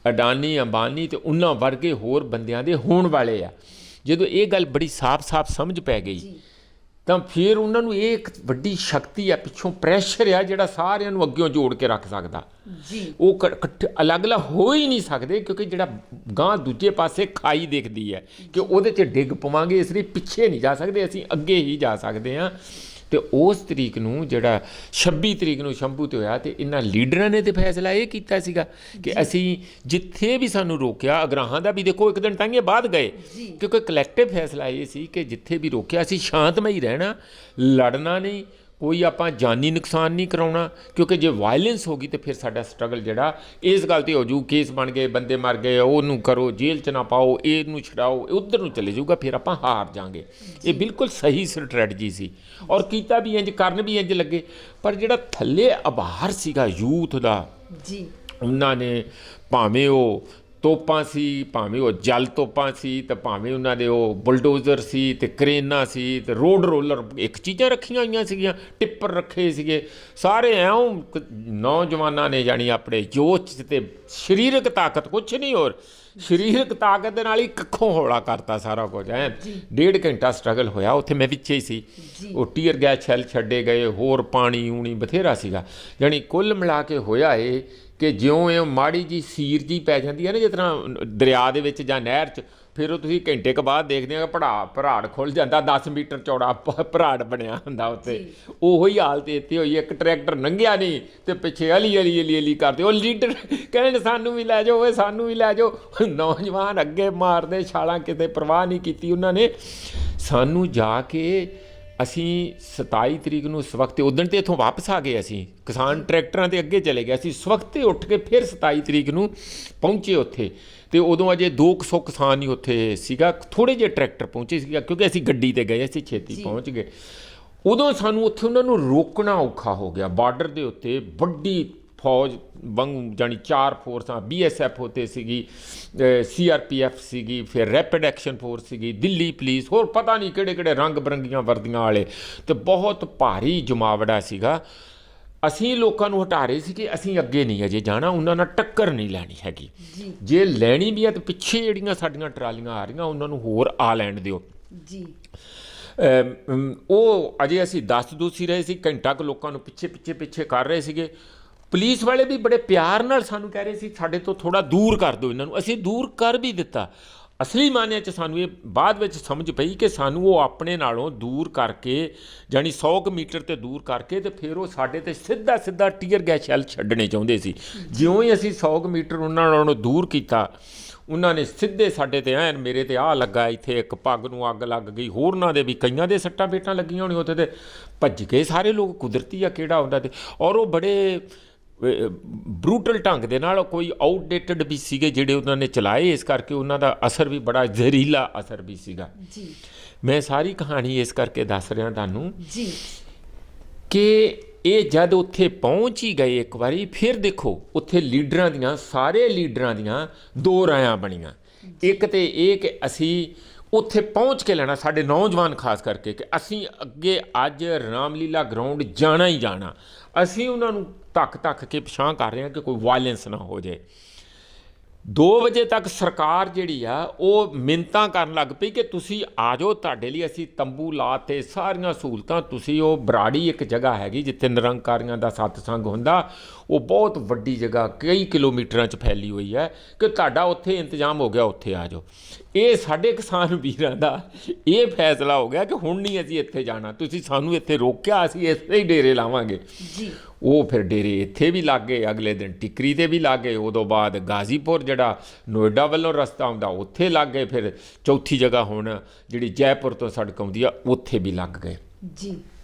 ਅਡਾਨੀ ਅੰਬਾਨੀ ਅਤੇ ਉਹਨਾਂ ਵਰਗੇ ਹੋਰ ਬੰਦਿਆਂ ਦੇ ਹੋਣ ਵਾਲੇ ਆ। ਜਦੋਂ ਇਹ ਗੱਲ ਬੜੀ ਸਾਫ਼ ਸਮਝ ਪੈ ਗਈ ਤਾਂ ਫਿਰ ਉਹਨਾਂ ਨੂੰ ਇਹ ਇੱਕ ਵੱਡੀ ਸ਼ਕਤੀ ਆ, ਪਿੱਛੋਂ ਪ੍ਰੈਸ਼ਰ ਆ ਜਿਹੜਾ ਸਾਰਿਆਂ ਨੂੰ ਅੱਗਿਓਂ ਜੋੜ ਕੇ ਰੱਖ ਸਕਦਾ। ਉਹ ਅਲੱਗ-ਅਲੱਗ ਹੋ ਹੀ ਨਹੀਂ ਸਕਦੇ, ਕਿਉਂਕਿ ਜਿਹੜਾ ਗਾਂਹ ਦੂਜੇ ਪਾਸੇ ਖਾਈ ਦਿਖਦੀ ਹੈ ਕਿ ਉਹਦੇ 'ਚ ਡਿੱਗ ਪਵਾਂਗੇ, ਇਸ ਲਈ ਪਿੱਛੇ ਨਹੀਂ ਜਾ ਸਕਦੇ, ਅਸੀਂ ਅੱਗੇ ਹੀ ਜਾ ਸਕਦੇ ਹਾਂ। ਅਤੇ ਉਸ ਤਰੀਕ ਨੂੰ ਜਿਹੜਾ 26 ਤਰੀਕ ਨੂੰ ਸ਼ੰਭੂ 'ਤੇ ਹੋਇਆ, ਅਤੇ ਇਹਨਾਂ ਲੀਡਰਾਂ ਨੇ ਤਾਂ ਫੈਸਲਾ ਇਹ ਕੀਤਾ ਸੀਗਾ ਕਿ ਅਸੀਂ ਜਿੱਥੇ ਵੀ ਸਾਨੂੰ ਰੋਕਿਆ, ਅਗਰਾਹਾਂ ਦਾ ਵੀ ਦੇਖੋ ਇੱਕ ਦਿਨ ਤਾਂਹੀਏ ਬਾਅਦ ਗਏ, ਕਿਉਂਕਿ ਕਲੈਕਟਿਵ ਫੈਸਲਾ ਇਹ ਸੀ ਕਿ ਜਿੱਥੇ ਵੀ ਰੋਕਿਆ ਅਸੀਂ ਸ਼ਾਂਤਮਈ ਰਹਿਣਾ, ਲੜਨਾ ਨਹੀਂ, ਕੋਈ ਆਪਾਂ ਜਾਨੀ ਨੁਕਸਾਨ ਨਹੀਂ ਕਰਾਉਣਾ, ਕਿਉਂਕਿ ਜੇ ਵਾਇਲੈਂਸ ਹੋ ਗਈ ਤਾਂ ਫਿਰ ਸਾਡਾ ਸਟਰਗਲ ਜਿਹੜਾ ਇਸ ਗੱਲ 'ਤੇ ਹੋ ਜੂ, ਕੇਸ ਬਣ ਗਏ, ਬੰਦੇ ਮਰ ਗਏ, ਉਹਨੂੰ ਕਰੋ, ਜੇਲ੍ਹ 'ਚ ਨਾ ਪਾਓ, ਇਹਨੂੰ ਛਡਾਓ, ਉੱਧਰ ਨੂੰ ਚਲੇ ਜਾਊਗਾ, ਫਿਰ ਆਪਾਂ ਹਾਰ ਜਾਵਾਂਗੇ। ਇਹ ਬਿਲਕੁਲ ਸਹੀ ਸਟਰੈਟਜੀ ਸੀ ਔਰ ਕੀਤਾ ਵੀ ਇੰਜ, ਕਰਨ ਵੀ ਇੰਜ ਲੱਗੇ। ਪਰ ਜਿਹੜਾ ਥੱਲੇ ਆਭਾਰ ਸੀਗਾ ਯੂਥ ਦਾ, ਉਹਨਾਂ ਨੇ ਭਾਵੇਂ ਉਹ ਤੋਪਾਂ ਸੀ, ਭਾਵੇਂ ਉਹ ਜਲ ਤੋਪਾਂ ਸੀ, ਅਤੇ ਭਾਵੇਂ ਉਹਨਾਂ ਦੇ ਉਹ ਬੁਲਡੋਜ਼ਰ ਸੀ ਅਤੇ ਕਰੇਨਾਂ ਸੀ ਅਤੇ ਰੋਡ ਰੋਲਰ, ਇੱਕ ਚੀਜ਼ਾਂ ਰੱਖੀਆਂ ਹੋਈਆਂ ਸੀਗੀਆਂ, ਟਿੱਪਰ ਰੱਖੇ ਸੀਗੇ, ਸਾਰੇ ਐਉਂ ਨੌਜਵਾਨਾਂ ਨੇ ਜਾਣੀ ਆਪਣੇ ਜੋਸ਼ ਅਤੇ ਸਰੀਰਕ ਤਾਕਤ, ਕੁਛ ਨਹੀਂ ਹੋਰ, ਸਰੀਰਕ ਤਾਕਤ ਦੇ ਨਾਲ ਹੀ ਕੱਖੋਂ ਹੌਲਾ ਕਰਤਾ ਸਾਰਾ ਕੁਝ। 1.5 ਘੰਟਾ ਸਟਰਗਲ ਹੋਇਆ, ਉੱਥੇ ਮੈਂ ਵਿੱਚੇ ਹੀ ਸੀ। ਉਹ ਟੀਅਰ ਗੈਸ ਸ਼ੈੱਲ ਛੱਡੇ ਗਏ, ਹੋਰ ਪਾਣੀ ਊਣੀ ਬਥੇਰਾ ਸੀਗਾ। ਜਾਣੀ ਕੁੱਲ ਮਿਲਾ ਕੇ ਹੋਇਆ ਇਹ ਕਿ ਜਿਉਂ ਇਹ ਮਾੜੀ ਜੀ ਸੀਰ ਜੀ ਪੈ ਜਾਂਦੀ ਹੈ ਨਾ, ਜਿਸ ਤਰ੍ਹਾਂ ਦਰਿਆ ਦੇ ਵਿੱਚ ਜਾਂ ਨਹਿਰ 'ਚ, ਫਿਰ ਉਹ ਤੁਸੀਂ ਘੰਟੇ ਕੁ ਬਾਅਦ ਦੇਖਦੇ ਹੋ ਪਹਾੜ ਖੁੱਲ੍ਹ ਜਾਂਦਾ, 10 ਮੀਟਰ ਚੌੜਾ ਪਹਾੜ ਬਣਿਆ ਹੁੰਦਾ ਉੱਤੇ। ਉਹੋ ਹੀ ਹਾਲਤ ਇੱਥੇ ਹੋਈ, ਇੱਕ ਟਰੈਕਟਰ ਲੰਘਿਆ ਨਹੀਂ ਅਤੇ ਪਿੱਛੇ ਅਲੀ ਕਰਦੇ, ਉਹ ਲੀਡਰ ਕਹਿਣ ਸਾਨੂੰ ਵੀ ਲੈ ਜਾਓ, ਓਏ ਸਾਨੂੰ ਵੀ ਲੈ ਜਾਓ, ਨੌਜਵਾਨ ਅੱਗੇ ਮਾਰਦੇ ਛਾਲਾਂ, ਕਿਤੇ ਪਰਵਾਹ ਨਹੀਂ ਕੀਤੀ ਉਹਨਾਂ ਨੇ। ਸਾਨੂੰ ਜਾ ਕੇ ਅਸੀਂ 27 ਤਰੀਕ ਨੂੰ ਇਸ ਵਕਤ ਉਦਣ ਤੇ ਇੱਥੋਂ ਵਾਪਸ ਆ ਗਏ। ਅਸੀਂ ਕਿਸਾਨ ਟਰੈਕਟਰਾਂ ਤੇ ਅੱਗੇ ਚਲੇ ਗਏ। ਅਸੀਂ ਸਵਖਤੇ ਉੱਠ ਕੇ ਫਿਰ 27 ਤਰੀਕ ਨੂੰ ਪਹੁੰਚੇ ਉੱਥੇ, ਤੇ ਉਦੋਂ ਅਜੇ 200 ਕਿਸਾਨ ਹੀ ਉੱਥੇ ਸੀਗਾ, ਥੋੜ੍ਹੇ ਜਿਹੇ ਟਰੈਕਟਰ ਪਹੁੰਚੇ ਸੀਗਾ ਕਿਉਂਕਿ ਅਸੀਂ ਗੱਡੀ ਤੇ ਗਏ, ਅਸੀਂ ਛੇਤੀ ਪਹੁੰਚ ਗਏ। ਉਦੋਂ ਸਾਨੂੰ ਉੱਥੇ ਉਹਨਾਂ ਨੂੰ ਰੋਕਣਾ ਔਖਾ ਹੋ ਗਿਆ। ਬਾਰਡਰ ਦੇ ਉੱਤੇ ਵੱਡੀ ਫੌਜ ਵਾਂਗੂ ਜਾਣੀ 4 ਫੋਰਸਾਂ, BSF ਉੱਤੇ ਸੀਗੀ, CRPF ਸੀਗੀ, ਫਿਰ ਰੈਪਿਡ ਐਕਸ਼ਨ ਫੋਰਸ ਸੀਗੀ, ਦਿੱਲੀ ਪੁਲਿਸ, ਹੋਰ ਪਤਾ ਨਹੀਂ ਕਿਹੜੇ ਕਿਹੜੇ ਰੰਗ ਬਰੰਗੀਆਂ ਵਰਦੀਆਂ ਵਾਲੇ, ਤੇ ਬਹੁਤ ਭਾਰੀ ਜਮਾਵੜਾ ਸੀਗਾ। ਅਸੀਂ ਲੋਕਾਂ ਨੂੰ ਹਟਾ ਰਹੇ ਸੀ ਕਿ ਅਸੀਂ ਅੱਗੇ ਨਹੀਂ ਅਜੇ ਜਾਣਾ, ਉਹਨਾਂ ਨਾਲ ਟੱਕਰ ਨਹੀਂ ਲੈਣੀ ਹੈਗੀ, ਜੇ ਲੈਣੀ ਵੀ ਹੈ ਤਾਂ ਪਿੱਛੇ ਜਿਹੜੀਆਂ ਸਾਡੀਆਂ ਟਰਾਲੀਆਂ ਆ ਰਹੀਆਂ ਉਹਨਾਂ ਨੂੰ ਹੋਰ ਆ ਲੈਣ ਦਿਓ ਜੀ। ਉਹ ਅਜੇ ਅਸੀਂ ਦੱਸ ਹੀ ਰਹੇ ਸੀ, ਘੰਟਾ ਕੁ ਲੋਕਾਂ ਨੂੰ ਪਿੱਛੇ ਕਰ ਰਹੇ ਸੀਗੇ। ਪੁਲਿਸ ਵਾਲੇ ਵੀ ਬੜੇ ਪਿਆਰ ਨਾਲ ਸਾਨੂੰ ਕਹਿ ਰਹੇ ਸੀ ਸਾਡੇ ਤੋਂ ਥੋੜ੍ਹਾ ਦੂਰ ਕਰ ਦਿਓ ਇਹਨਾਂ ਨੂੰ, ਅਸੀਂ ਦੂਰ ਕਰ ਵੀ ਦਿੱਤਾ। ਅਸਲੀ ਮਾਨਿਆਂ 'ਚ ਸਾਨੂੰ ਇਹ ਬਾਅਦ ਵਿੱਚ ਸਮਝ ਪਈ ਕਿ ਸਾਨੂੰ ਉਹ ਆਪਣੇ ਨਾਲੋਂ ਦੂਰ ਕਰਕੇ, ਜਾਣੀ 100 ਕੁ ਮੀਟਰ ਤੇ ਦੂਰ ਕਰਕੇ, ਤੇ ਫਿਰ ਉਹ ਸਾਡੇ ਤੇ ਸਿੱਧਾ ਟੀਅਰ ਗੈਸ ਸ਼ੈੱਲ ਛੱਡਣੇ ਚਾਹੁੰਦੇ ਸੀ। ਜਿਉਂ ਹੀ ਅਸੀਂ 100 ਕੁ ਮੀਟਰ ਉਹਨਾਂ ਨਾਲੋਂ ਦੂਰ ਕੀਤਾ, ਉਹਨਾਂ ਨੇ ਸਿੱਧੇ ਸਾਡੇ ਤੇ ਐਨ, ਮੇਰੇ ਤੇ ਆਹ ਲੱਗਾ, ਇੱਥੇ ਇੱਕ ਪੱਗ ਨੂੰ ਅੱਗ ਲੱਗ ਗਈ, ਹੋਰਨਾਂ ਦੇ ਵੀ ਕਈਆਂ ਦੇ ਸੱਟਾਂ ਫੇਟਾਂ ਲੱਗੀਆਂ ਹੋਣੀਆਂ ਉੱਥੇ, ਤੇ ਭੱਜ ਗਏ ਸਾਰੇ ਲੋਕ। ਕੁਦਰਤੀ ਆ ਕਿਹੜਾ ਹੁੰਦਾ, ਤੇ ਔਰ ਉਹ ਬੜੇ ਬਰੂਟਲ ਢੰਗ ਦੇ ਨਾਲ, ਕੋਈ ਆਊਟਡੇਟਡ ਵੀ ਸੀਗੇ ਜਿਹੜੇ ਉਹਨਾਂ ਨੇ ਚਲਾਏ, ਇਸ ਕਰਕੇ ਉਹਨਾਂ ਦਾ ਅਸਰ ਵੀ ਬੜਾ ਜ਼ਹਿਰੀਲਾ ਅਸਰ ਵੀ ਸੀਗਾ ਜੀ। ਮੈਂ ਸਾਰੀ ਕਹਾਣੀ ਇਸ ਕਰਕੇ ਦੱਸ ਰਿਹਾ ਤੁਹਾਨੂੰ ਜੀ ਕਿ ਇਹ ਜਦ ਉੱਥੇ ਪਹੁੰਚ ਹੀ ਗਏ ਇੱਕ ਵਾਰੀ, ਫਿਰ ਦੇਖੋ ਉੱਥੇ ਲੀਡਰਾਂ ਦੀਆਂ, ਸਾਰੇ ਲੀਡਰਾਂ ਦੀਆਂ 2 ਰਾਇਆਂ ਬਣੀਆਂ। ਇੱਕ ਤੇ ਇਹ ਕਿ ਅਸੀਂ ਉੱਥੇ ਪਹੁੰਚ ਕੇ ਲੈਣਾ, ਸਾਡੇ ਨੌਜਵਾਨ ਖਾਸ ਕਰਕੇ, ਕਿ ਅਸੀਂ ਅੱਗੇ ਅੱਜ ਰਾਮਲੀਲਾ ਗਰਾਊਂਡ ਜਾਣਾ ਹੀ ਜਾਣਾ। ਅਸੀਂ ਉਹਨਾਂ ਨੂੰ ਧੱਕ ਕੇ ਪਿਛਾਂਹ ਕਰ ਰਹੇ ਹਾਂ ਕਿ ਕੋਈ ਵਾਇਲੈਂਸ ਨਾ ਹੋ ਜਾਏ। 2 ਵਜੇ ਤੱਕ ਸਰਕਾਰ ਜਿਹੜੀ ਆ ਉਹ ਮਿੰਨਤਾਂ ਕਰਨ ਲੱਗ ਪਈ ਕਿ ਤੁਸੀਂ ਆ ਜਾਓ, ਤੁਹਾਡੇ ਲਈ ਅਸੀਂ ਤੰਬੂ ਲਾਤੇ, ਸਾਰੀਆਂ ਸਹੂਲਤਾਂ। ਤੁਸੀਂ ਉਹ ਬਰਾੜੀ ਇੱਕ ਜਗ੍ਹਾ ਹੈਗੀ ਜਿੱਥੇ ਨਿਰੰਕਾਰੀਆਂ ਦਾ ਸਤਸੰਗ ਹੁੰਦਾ, ਉਹ ਬਹੁਤ ਵੱਡੀ ਜਗ੍ਹਾ ਕਈ ਕਿਲੋਮੀਟਰਾਂ 'ਚ ਫੈਲੀ ਹੋਈ ਹੈ, ਕਿ ਤੁਹਾਡਾ ਉੱਥੇ ਇੰਤਜ਼ਾਮ ਹੋ ਗਿਆ, ਉੱਥੇ ਆ ਜਾਓ। ਇਹ ਸਾਡੇ ਕਿਸਾਨ ਵੀਰਾਂ ਦਾ ਇਹ ਫੈਸਲਾ ਹੋ ਗਿਆ ਕਿ ਹੁਣ ਨਹੀਂ ਅਸੀਂ ਇੱਥੇ ਜਾਣਾ, ਤੁਸੀਂ ਸਾਨੂੰ ਇੱਥੇ ਰੋਕਿਆ, ਅਸੀਂ ਇੱਥੇ ਹੀ ਡੇਰੇ ਲਾਵਾਂਗੇ ਜੀ। ਉਹ ਫਿਰ ਡੇਰੇ ਇੱਥੇ ਵੀ ਲੱਗ ਗਏ, ਅਗਲੇ ਦਿਨ ਟਿਕਰੀ 'ਤੇ ਵੀ ਲੱਗ ਗਏ, ਉਦੋਂ ਬਾਅਦ ਗਾਜ਼ੀਪੁਰ ਜਿਹੜਾ ਨੋਇਡਾ ਵੱਲੋਂ ਰਸਤਾ ਆਉਂਦਾ ਉੱਥੇ ਲੱਗ ਗਏ, ਫਿਰ ਚੌਥੀ ਜਗ੍ਹਾ ਹੁਣ ਜਿਹੜੀ ਜੈਪੁਰ ਤੋਂ ਸੜਕ ਆਉਂਦੀ ਆ ਉੱਥੇ ਵੀ ਲੱਗ ਗਏ ਜੀ।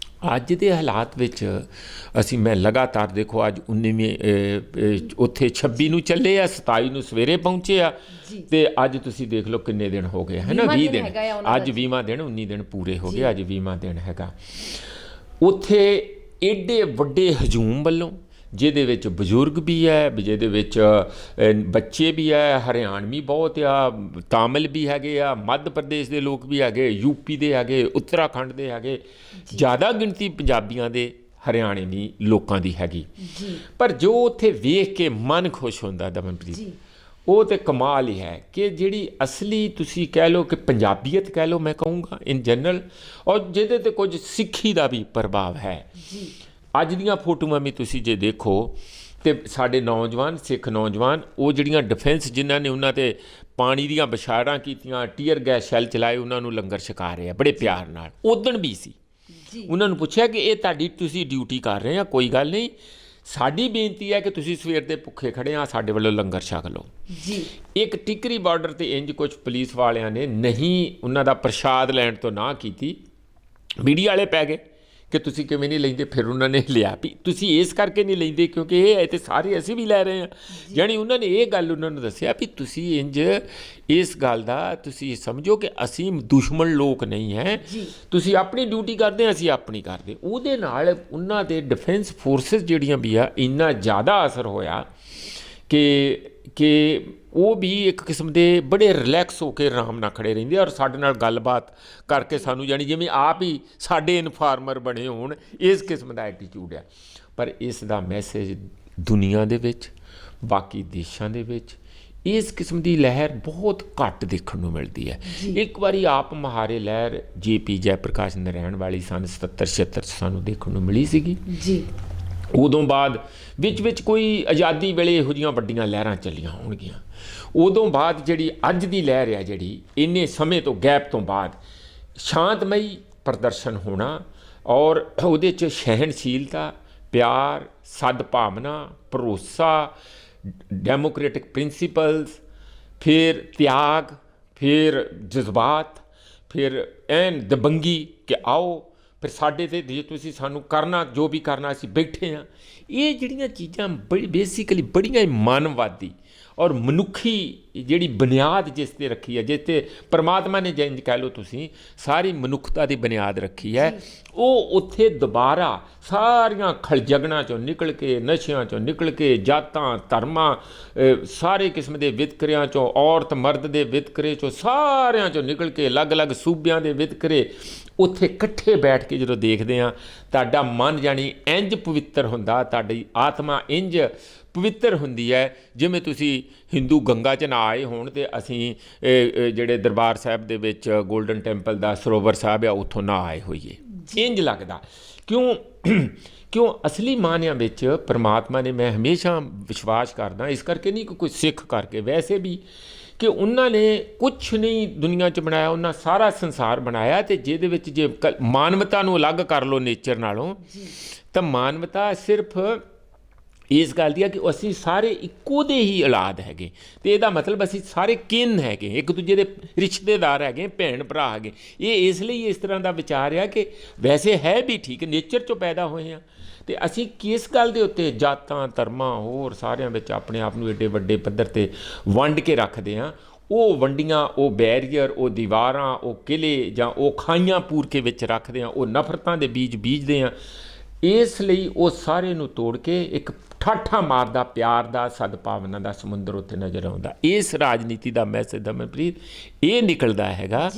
ਅੱਜ ਦੇ ਹਾਲਾਤ ਵਿੱਚ ਮੈਂ ਲਗਾਤਾਰ ਦੇਖੋ, ਅੱਜ 19ਵੇਂ ਉੱਥੇ 26 ਨੂੰ ਚੱਲੇ ਆ, 27 ਨੂੰ ਸਵੇਰੇ ਪਹੁੰਚੇ ਆ, ਤੇ ਅੱਜ ਤੁਸੀਂ ਦੇਖ ਲਓ ਕਿੰਨੇ ਦਿਨ ਹੋ ਗਏ ਹੈ ਨਾ, 20 ਦਿਨ। ਅੱਜ 20ਵਾਂ ਦਿਨ, 19 ਦਿਨ ਪੂਰੇ ਹੋ ਗਏ, ਅੱਜ 20ਵਾਂ ਦਿਨ ਹੈਗਾ। ਉੱਥੇ ਏਡੇ ਵੱਡੇ ਹਜੂਮ ਵੱਲੋਂ, ਜਿਹਦੇ ਵਿੱਚ ਬਜ਼ੁਰਗ ਵੀ ਹੈ, ਜਿਹਦੇ ਵਿੱਚ ਬੱਚੇ ਵੀ ਹੈ, ਹਰਿਆਣਵੀ ਬਹੁਤ ਆ, ਤਾਮਿਲ ਵੀ ਹੈਗੇ ਆ, ਮੱਧ ਪ੍ਰਦੇਸ਼ ਦੇ ਲੋਕ ਵੀ ਹੈਗੇ, ਯੂਪੀ ਦੇ ਹੈਗੇ, ਉੱਤਰਾਖੰਡ ਦੇ ਹੈਗੇ, ਜ਼ਿਆਦਾ ਗਿਣਤੀ ਪੰਜਾਬੀਆਂ ਦੇ, ਹਰਿਆਣਵੀ ਲੋਕਾਂ ਦੀ ਹੈਗੀ। ਪਰ ਜੋ ਉੱਥੇ ਵੇਖ ਕੇ ਮਨ ਖੁਸ਼ ਹੁੰਦਾ ਦਮਨਪ੍ਰੀਤ, ਉਹ ਤੇ ਕਮਾਲ ਹੀ ਹੈ ਕਿ ਜਿਹੜੀ ਅਸਲੀ ਤੁਸੀਂ ਕਹਿ ਲਓ ਕਿ ਪੰਜਾਬੀਅਤ ਕਹਿ ਲਓ, ਮੈਂ ਕਹੂੰਗਾ ਇਨ ਜਨਰਲ, ਔਰ ਜਿਹਦੇ ਤੇ ਕੁਝ ਸਿੱਖੀ ਦਾ ਵੀ ਪ੍ਰਭਾਵ ਹੈ। ਅੱਜ ਦੀਆਂ ਫੋਟੋਆਂ ਵੀ ਤੁਸੀਂ ਜੇ ਦੇਖੋ ਤੇ ਸਾਡੇ ਨੌਜਵਾਨ, ਸਿੱਖ ਨੌਜਵਾਨ, ਉਹ ਜਿਹੜੀਆਂ ਡਿਫੈਂਸ ਜਿਨ੍ਹਾਂ ਨੇ ਉਹਨਾਂ 'ਤੇ ਪਾਣੀ ਦੀਆਂ ਬਸ਼ਾਰਾਂ ਕੀਤੀਆਂ, ਟੀਅਰ ਗੈਸ ਸ਼ੈੱਲ ਚਲਾਏ, ਉਹਨਾਂ ਨੂੰ ਲੰਗਰ ਛਕਾ ਰਹੇ ਆ ਬੜੇ ਪਿਆਰ ਨਾਲ। ਉਦਣ ਵੀ ਸੀ, ਉਹਨਾਂ ਨੂੰ ਪੁੱਛਿਆ ਕਿ ਇਹ ਤੁਹਾਡੀ ਤੁਸੀਂ ਡਿਊਟੀ ਕਰ ਰਹੇ ਆ, ਕੋਈ ਗੱਲ ਨਹੀਂ, ਸਾਡੀ ਬੇਨਤੀ ਹੈ ਕਿ ਤੁਸੀਂ ਸਵੇਰ ਦੇ ਭੁੱਖੇ ਖੜੇ ਆ, ਸਾਡੇ ਵੱਲੋਂ ਲੰਗਰ ਛਕ ਲਓ ਜੀ। ਇੱਕ ਟਿਕਰੀ ਬਾਰਡਰ 'ਤੇ ਇੰਜ ਕੁਝ ਪੁਲਿਸ ਵਾਲਿਆਂ ਨੇ ਨਹੀਂ ਉਹਨਾਂ ਦਾ ਪ੍ਰਸ਼ਾਦ ਲੈਣ ਤੋਂ ਨਾ ਕੀਤੀ, ਮੀਡੀਆ ਵਾਲੇ ਪੈ ਗਏ ਕਿ ਤੁਸੀਂ ਕਿਵੇਂ ਨਹੀਂ ਲੈਂਦੇ, ਫਿਰ ਉਹਨਾਂ ਨੇ ਲਿਆ ਵੀ ਤੁਸੀਂ ਇਸ ਕਰਕੇ ਨਹੀਂ ਲੈਂਦੇ ਕਿਉਂਕਿ ਇਹ ਹੈ ਤੇ ਸਾਰੇ ਅਸੀਂ ਵੀ ਲੈ ਰਹੇ ਹਾਂ। ਯਾਨੀ ਉਹਨਾਂ ਨੇ ਇਹ ਗੱਲ ਉਹਨਾਂ ਨੂੰ ਦੱਸਿਆ ਵੀ ਤੁਸੀਂ ਇੰਜ ਇਸ ਗੱਲ ਦਾ ਤੁਸੀਂ ਸਮਝੋ ਕਿ ਅਸੀਂ ਦੁਸ਼ਮਣ ਲੋਕ ਨਹੀਂ ਹੈ, ਤੁਸੀਂ ਆਪਣੀ ਡਿਊਟੀ ਕਰਦੇ, ਅਸੀਂ ਆਪਣੀ ਕਰਦੇ। ਉਹਦੇ ਨਾਲ ਉਹਨਾਂ ਦੇ ਡਿਫੈਂਸ ਫੋਰਸਿਸ ਜਿਹੜੀਆਂ ਵੀ ਆ, ਇੰਨਾ ਜ਼ਿਆਦਾ ਅਸਰ ਹੋਇਆ ਕਿ ਉਹ ਵੀ ਇੱਕ ਕਿਸਮ ਦੇ ਬੜੇ ਰਿਲੈਕਸ ਹੋ ਕੇ ਆਰਾਮ ਨਾਲ ਖੜੇ ਰਹਿੰਦੇ, ਔਰ ਸਾਡੇ ਨਾਲ ਗੱਲਬਾਤ ਕਰਕੇ ਸਾਨੂੰ ਜਾਣੀ ਜਿਵੇਂ ਆਪ ਹੀ ਸਾਡੇ ਇਨਫਾਰਮਰ ਬਣੇ ਹੋਣ, ਇਸ ਕਿਸਮ ਦਾ ਐਟੀਟਿਊਡ ਆ। ਪਰ ਇਸ ਦਾ ਮੈਸੇਜ ਦੁਨੀਆ ਦੇ ਵਿੱਚ, ਬਾਕੀ ਦੇਸ਼ਾਂ ਦੇ ਵਿੱਚ ਇਸ ਕਿਸਮ ਦੀ ਲਹਿਰ ਬਹੁਤ ਘੱਟ ਦੇਖਣ ਨੂੰ ਮਿਲਦੀ ਹੈ। ਇੱਕ ਵਾਰੀ ਆਪ ਮੁਹਾਰੇ ਲਹਿਰ JP ਜੈ ਪ੍ਰਕਾਸ਼ ਨਰਾਇਣ ਵਾਲੀ ਸਨ 77-76 ਸਾਨੂੰ ਦੇਖਣ ਨੂੰ ਮਿਲੀ ਸੀਗੀ ਜੀ। ਉਦੋਂ ਬਾਅਦ ਵਿੱਚ ਕੋਈ ਆਜ਼ਾਦੀ ਵੇਲੇ ਇਹੋ ਜਿਹੀਆਂ ਵੱਡੀਆਂ ਲਹਿਰਾਂ ਚੱਲੀਆਂ ਹੋਣਗੀਆਂ। ਉਦੋਂ ਬਾਅਦ ਜਿਹੜੀ ਅੱਜ ਦੀ ਲਹਿਰ ਆ, ਜਿਹੜੀ ਇੰਨੇ ਸਮੇਂ ਤੋਂ ਗੈਪ ਤੋਂ ਬਾਅਦ ਸ਼ਾਂਤਮਈ ਪ੍ਰਦਰਸ਼ਨ ਹੋਣਾ, ਔਰ ਉਹਦੇ 'ਚ ਸਹਿਣਸ਼ੀਲਤਾ, ਪਿਆਰ, ਸਦਭਾਵਨਾ, ਭਰੋਸਾ, ਡੈਮੋਕ੍ਰੈਟਿਕ ਪ੍ਰਿੰਸੀਪਲਸ, ਫਿਰ ਤਿਆਗ, ਫਿਰ ਜਜ਼ਬਾਤ, ਫਿਰ ਐਨ ਦਬੰਗੀ ਕਿ ਆਓ ਫਿਰ ਸਾਡੇ ਤੇ ਜੇ ਤੁਸੀਂ ਸਾਨੂੰ ਕਰਨਾ ਜੋ ਵੀ ਕਰਨਾ ਅਸੀਂ ਬੈਠੇ ਹਾਂ। ਇਹ ਜਿਹੜੀਆਂ ਚੀਜ਼ਾਂ ਬੇਸਿਕਲੀ ਬੜੀਆਂ ਹੀ ਮਾਨਵਵਾਦੀ ਔਰ ਮਨੁੱਖੀ ਜਿਹੜੀ ਬੁਨਿਆਦ ਜਿਸ 'ਤੇ ਰੱਖੀ ਹੈ, ਜਿਸ 'ਤੇ ਪਰਮਾਤਮਾ ਨੇ ਜਿੰਜ ਕਹਿ ਲਓ ਤੁਸੀਂ ਸਾਰੀ ਮਨੁੱਖਤਾ ਦੀ ਬੁਨਿਆਦ ਰੱਖੀ ਹੈ, ਉਹ ਉੱਥੇ ਦੁਬਾਰਾ ਸਾਰੀਆਂ ਖਲਜਗਣਾ 'ਚੋਂ ਨਿਕਲ ਕੇ, ਨਸ਼ਿਆਂ 'ਚੋਂ ਨਿਕਲ ਕੇ, ਜਾਤਾਂ ਧਰਮਾਂ ਸਾਰੇ ਕਿਸਮ ਦੇ ਵਿਤਕਰਿਆਂ 'ਚੋਂ, ਔਰਤ ਮਰਦ ਦੇ ਵਿਤਕਰੇ 'ਚੋਂ, ਸਾਰਿਆਂ 'ਚੋਂ ਨਿਕਲ ਕੇ ਅਲੱਗ-ਅਲੱਗ ਸੂਬਿਆਂ ਦੇ ਵਿਤਕਰੇ ਉੱਥੇ ਇਕੱਠੇ ਬੈਠ ਕੇ ਜਦੋਂ ਦੇਖਦੇ ਹਾਂ, ਤੁਹਾਡਾ ਮਨ ਜਾਣੀ ਇੰਝ ਪਵਿੱਤਰ ਹੁੰਦਾ, ਤੁਹਾਡੀ ਆਤਮਾ ਇੰਝ ਪਵਿੱਤਰ ਹੁੰਦੀ ਹੈ ਜਿਵੇਂ ਤੁਸੀਂ ਹਿੰਦੂ ਗੰਗਾ 'ਚ ਨਾ ਆਏ ਹੋਣ ਅਤੇ ਅਸੀਂ ਜਿਹੜੇ ਦਰਬਾਰ ਸਾਹਿਬ ਦੇ ਵਿੱਚ ਗੋਲਡਨ ਟੈਂਪਲ ਦਾ ਸਰੋਵਰ ਸਾਹਿਬ ਆ ਉੱਥੋਂ ਨਾ ਆਏ ਹੋਈਏ। ਇੰਝ ਲੱਗਦਾ ਕਿਉਂ ਅਸਲੀ ਮਾਨਿਆਂ ਵਿੱਚ ਪਰਮਾਤਮਾ ਨੇ, ਮੈਂ ਹਮੇਸ਼ਾ ਵਿਸ਼ਵਾਸ ਕਰਦਾ, ਇਸ ਕਰਕੇ ਨਹੀਂ ਕਿ ਕੋਈ ਸਿੱਖ ਕਰਕੇ, ਵੈਸੇ ਵੀ ਕਿ ਉਹਨਾਂ ਨੇ ਕੁਛ ਨਹੀਂ ਦੁਨੀਆ 'ਚ ਬਣਾਇਆ, ਉਹਨਾਂ ਸਾਰਾ ਸੰਸਾਰ ਬਣਾਇਆ, ਅਤੇ ਜਿਹਦੇ ਵਿੱਚ ਜੇ ਮਾਨਵਤਾ ਨੂੰ ਅਲੱਗ ਕਰ ਲਓ ਨੇਚਰ ਨਾਲੋਂ, ਤਾਂ ਮਾਨਵਤਾ ਸਿਰਫ ਇਸ ਗੱਲ ਦੀ ਆ ਕਿ ਅਸੀਂ ਸਾਰੇ ਇੱਕੋ ਦੇ ਹੀ ਔਲਾਦ ਹੈਗੇ, ਅਤੇ ਇਹਦਾ ਮਤਲਬ ਅਸੀਂ ਸਾਰੇ ਕਿਨ ਹੈਗੇ, ਇੱਕ ਦੂਜੇ ਦੇ ਰਿਸ਼ਤੇਦਾਰ ਹੈਗੇ, ਭੈਣ ਭਰਾ ਹੈਗੇ। ਇਹ ਇਸ ਲਈ ਇਸ ਤਰ੍ਹਾਂ ਦਾ ਵਿਚਾਰ ਆ ਕਿ ਵੈਸੇ ਹੈ ਵੀ ਠੀਕ, ਨੇਚਰ 'ਚੋਂ ਪੈਦਾ ਹੋਏ ਹਾਂ, ਅਤੇ ਅਸੀਂ ਕਿਸ ਗੱਲ ਦੇ ਉੱਤੇ ਜਾਤਾਂ ਧਰਮਾਂ ਹੋਰ ਸਾਰਿਆਂ ਵਿੱਚ ਆਪਣੇ ਆਪ ਨੂੰ ਏਡੇ ਵੱਡੇ ਪੱਧਰ 'ਤੇ ਵੰਡ ਕੇ ਰੱਖਦੇ ਹਾਂ। ਉਹ ਵੰਡੀਆਂ, ਉਹ ਬੈਰੀਅਰ, ਉਹ ਦੀਵਾਰਾਂ, ਉਹ ਕਿਲੇ ਜਾਂ ਉਹ ਖਾਈਆਂ ਪੂਰ ਕੇ ਵਿੱਚ ਰੱਖਦੇ ਹਾਂ, ਉਹ ਨਫ਼ਰਤਾਂ ਦੇ ਬੀਜ ਬੀਜਦੇ ਹਾਂ। ਇਸ ਲਈ ਉਹ ਸਾਰੇ ਨੂੰ ਤੋੜ ਕੇ ਇੱਕ ਠਾਠਾ ਮਾਰਦਾ ਪਿਆਰ ਦਾ, ਸਦਭਾਵਨਾ ਦਾ ਸਮੁੰਦਰ ਉੱਥੇ ਨਜ਼ਰ ਆਉਂਦਾ। ਇਸ ਰਾਜਨੀਤੀ ਦਾ ਮੈਸੇਜ ਦਮਨਪ੍ਰੀਤ ਇਹ ਨਿਕਲਦਾ ਹੈਗਾ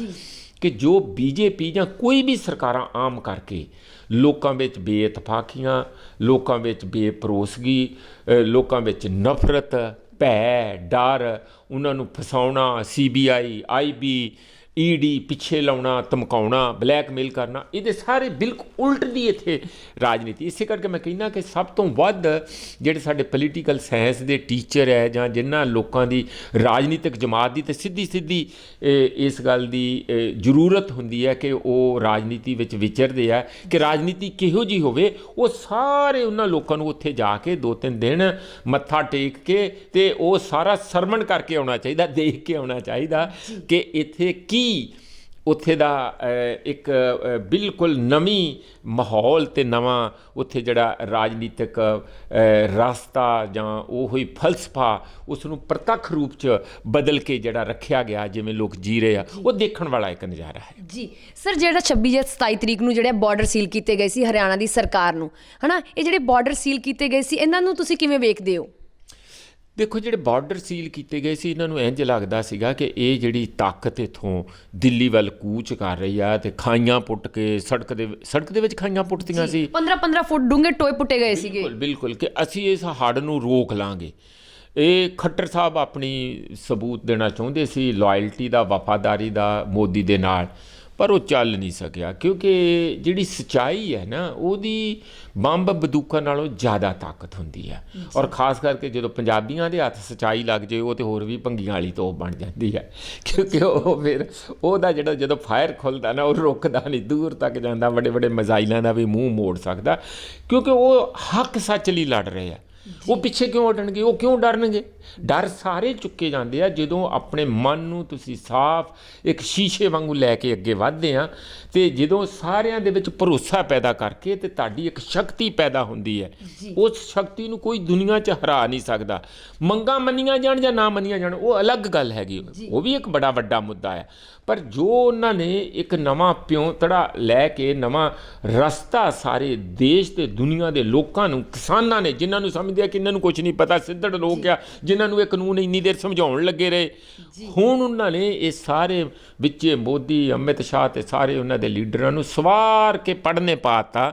ਕਿ ਜੋ ਬੀਜੇਪੀ ਜਾਂ ਕੋਈ ਵੀ ਸਰਕਾਰਾਂ ਆਮ ਕਰਕੇ ਲੋਕਾਂ ਵਿੱਚ ਬੇਇਤਫਾਕੀਆਂ, ਲੋਕਾਂ ਵਿੱਚ ਬੇਭਰੋਸਗੀ, ਲੋਕਾਂ ਵਿੱਚ ਨਫ਼ਰਤ, ਭੈ, ਡਰ, ਉਹਨਾਂ ਨੂੰ ਫਸਾਉਣਾ, CBI, IB, ED ਪਿੱਛੇ ਲਾਉਣਾ, ਧਮਕਾਉਣਾ, ਬਲੈਕਮੇਲ ਕਰਨਾ, ਇਹਦੇ ਸਾਰੇ ਬਿਲਕੁਲ ਉਲਟ ਦੀ ਇੱਥੇ ਰਾਜਨੀਤੀ। ਇਸੇ ਕਰਕੇ ਮੈਂ ਕਹਿੰਦਾ ਕਿ ਸਭ ਤੋਂ ਵੱਧ ਜਿਹੜੇ ਸਾਡੇ ਪੋਲੀਟੀਕਲ ਸਾਇੰਸ ਦੇ ਟੀਚਰ ਹੈ ਜਾਂ ਜਿਨ੍ਹਾਂ ਲੋਕਾਂ ਦੀ ਰਾਜਨੀਤਿਕ ਜਮਾਤ ਦੀ ਤੇ ਸਿੱਧੀ ਇਸ ਗੱਲ ਦੀ ਜ਼ਰੂਰਤ ਹੁੰਦੀ ਹੈ ਕਿ ਉਹ ਰਾਜਨੀਤੀ ਵਿੱਚ ਵਿਚਰਦੇ ਆ ਕਿ ਰਾਜਨੀਤੀ ਕਿਹੋ ਜਿਹੀ ਹੋਵੇ, ਉਹ ਸਾਰੇ ਉਹਨਾਂ ਲੋਕਾਂ ਨੂੰ ਉੱਥੇ ਜਾ ਕੇ 2-3 ਦਿਨ ਮੱਥਾ ਟੇਕ ਕੇ ਅਤੇ ਉਹ ਸਾਰਾ ਸਰਵਣ ਕਰਕੇ ਆਉਣਾ ਚਾਹੀਦਾ, ਦੇਖ ਕੇ ਆਉਣਾ ਚਾਹੀਦਾ ਕਿ ਇੱਥੇ ਕੀ ਉੱਥੇ ਦਾ ਇੱਕ ਬਿਲਕੁਲ ਨਵੀਂ ਮਾਹੌਲ ਅਤੇ ਨਵਾਂ ਉੱਥੇ ਜਿਹੜਾ ਰਾਜਨੀਤਿਕ ਰਸਤਾ ਜਾਂ ਉਹ ਹੀ ਫਲਸਫਾ ਉਸ ਨੂੰ ਪ੍ਰਤੱਖ ਰੂਪ 'ਚ ਬਦਲ ਕੇ ਜਿਹੜਾ ਰੱਖਿਆ ਗਿਆ, ਜਿਵੇਂ ਲੋਕ ਜੀ ਰਹੇ ਆ, ਉਹ ਦੇਖਣ ਵਾਲਾ ਇੱਕ ਨਜ਼ਾਰਾ ਹੈ। ਜੀ ਸਰ, ਜਿਹੜਾ 26 ਜਾਂ 27 ਤਰੀਕ ਨੂੰ ਜਿਹੜੇ ਬਾਰਡਰ ਸੀਲ ਕੀਤੇ ਗਏ ਸੀ ਹਰਿਆਣਾ ਦੀ ਸਰਕਾਰ ਨੂੰ, ਹੈ ਨਾ, ਇਹ ਜਿਹੜੇ ਬਾਰਡਰ ਸੀਲ ਕੀਤੇ ਗਏ ਸੀ, ਇਹਨਾਂ ਨੂੰ ਤੁਸੀਂ ਕਿਵੇਂ ਵੇਖਦੇ ਹੋ? ਦੇਖੋ, ਜਿਹੜੇ ਬਾਰਡਰ ਸੀਲ ਕੀਤੇ ਗਏ ਸੀ, ਇਹਨਾਂ ਨੂੰ ਇੰਝ ਲੱਗਦਾ ਸੀਗਾ ਕਿ ਇਹ ਜਿਹੜੀ ਤਾਕਤ ਇੱਥੋਂ ਦਿੱਲੀ ਵੱਲ ਕੂਚ ਕਰ ਰਹੀ ਆ, ਅਤੇ ਖਾਈਆਂ ਪੁੱਟ ਕੇ ਸੜਕ ਦੇ ਵਿੱਚ ਖਾਈਆਂ ਪੁੱਟਦੀਆਂ ਸੀ, 15-15 ਫੁੱਟ ਡੂੰਘੇ ਟੋਏ ਪੁੱਟੇ ਗਏ ਸੀਗੇ। ਬਿਲਕੁਲ ਕਿ ਅਸੀਂ ਇਸ ਹੜ੍ਹ ਨੂੰ ਰੋਕ ਲਾਂਗੇ। ਇਹ ਖੱਟਰ ਸਾਹਿਬ ਆਪਣੀ ਸਬੂਤ ਦੇਣਾ ਚਾਹੁੰਦੇ ਸੀ ਲਾਇਲਟੀ ਦਾ, ਵਫਾਦਾਰੀ ਦਾ ਮੋਦੀ ਦੇ ਨਾਲ, ਪਰ ਉਹ ਚੱਲ ਨਹੀਂ ਸਕਿਆ ਕਿਉਂਕਿ ਜਿਹੜੀ ਸੱਚਾਈ ਹੈ ਨਾ, ਉਹਦੀ ਬੰਬ ਬੰਦੂਕਾਂ ਨਾਲੋਂ ਜ਼ਿਆਦਾ ਤਾਕਤ ਹੁੰਦੀ ਹੈ। ਔਰ ਖਾਸ ਕਰਕੇ ਜਦੋਂ ਪੰਜਾਬੀਆਂ ਦੇ ਹੱਥ ਸੱਚਾਈ ਲੱਗ ਜਾਏ, ਉਹ ਤਾਂ ਹੋਰ ਵੀ ਭੰਗੀਆਂ ਵਾਲੀ ਤੋਪ ਬਣ ਜਾਂਦੀ ਹੈ, ਕਿਉਂਕਿ ਉਹ ਫਿਰ ਉਹਦਾ ਜਿਹੜਾ ਜਦੋਂ ਫਾਇਰ ਖੁੱਲ੍ਹਦਾ ਨਾ, ਉਹ ਰੁਕਦਾ ਨਹੀਂ, ਦੂਰ ਤੱਕ ਜਾਂਦਾ, ਵੱਡੇ ਵੱਡੇ ਮਿਜ਼ਾਈਲਾਂ ਦਾ ਵੀ ਮੂੰਹ ਮੋੜ ਸਕਦਾ, ਕਿਉਂਕਿ ਉਹ ਹੱਕ ਸੱਚ ਲਈ ਲੜ ਰਹੇ ਆ। ਉਹ ਪਿੱਛੇ ਕਿਉਂ ਹਟਣਗੇ? ਉਹ ਕਿਉਂ ਡਰਨਗੇ? ਡਰ ਸਾਰੇ ਚੁੱਕੇ ਜਾਂਦੇ ਆ ਜਦੋਂ ਆਪਣੇ ਮਨ ਨੂੰ ਤੁਸੀਂ ਸਾਫ਼ ਇੱਕ ਸ਼ੀਸ਼ੇ ਵਾਂਗੂ ਲੈ ਕੇ ਅੱਗੇ ਵੱਧਦੇ ਆ, ਅਤੇ ਜਦੋਂ ਸਾਰਿਆਂ ਦੇ ਵਿੱਚ ਭਰੋਸਾ ਪੈਦਾ ਕਰਕੇ ਅਤੇ ਤੁਹਾਡੀ ਇੱਕ ਸ਼ਕਤੀ ਪੈਦਾ ਹੁੰਦੀ ਹੈ, ਉਸ ਸ਼ਕਤੀ ਨੂੰ ਕੋਈ ਦੁਨੀਆ 'ਚ ਹਰਾ ਨਹੀਂ ਸਕਦਾ। ਮੰਗਾਂ ਮੰਨੀਆਂ ਜਾਣ ਜਾਂ ਨਾ ਮੰਨੀਆਂ ਜਾਣ, ਉਹ ਅਲੱਗ ਗੱਲ ਹੈਗੀ, ਉਹ ਵੀ ਇੱਕ ਬੜਾ ਵੱਡਾ ਮੁੱਦਾ ਹੈ। ਪਰ ਜੋ ਉਹਨਾਂ ਨੇ ਇੱਕ ਨਵਾਂ ਪਿਉਂਤੜਾ ਲੈ ਕੇ, ਨਵਾਂ ਰਸਤਾ ਸਾਰੇ ਦੇਸ਼ ਤੇ ਦੁਨੀਆ ਦੇ ਲੋਕਾਂ ਨੂੰ, ਕਿਸਾਨਾਂ ਨੇ ਜਿਨ੍ਹਾਂ ਨੂੰ ਸਮਝਦੇ ਆ ਕਿ ਇਹਨਾਂ ਨੂੰ ਕੁਝ ਨਹੀਂ ਪਤਾ, ਸਿੱਧੜ ਲੋਕ ਆ ਜਿਨ੍ਹਾਂ ਨੂੰ ਇਹ ਕਾਨੂੰਨ ਇੰਨੀ ਦੇਰ ਸਮਝਾਉਣ ਲੱਗੇ ਰਹੇ, ਹੁਣ ਉਹਨਾਂ ਨੇ ਇਹ ਸਾਰੇ ਵਿੱਚ ਮੋਦੀ, ਅਮਿਤ ਸ਼ਾਹ ਤੇ ਸਾਰੇ ਉਹਨਾਂ ਦੇ ਲੀਡਰਾਂ ਨੂੰ ਸਵਾਰ ਕੇ ਪੜ੍ਹਨੇ ਪਾਤਾ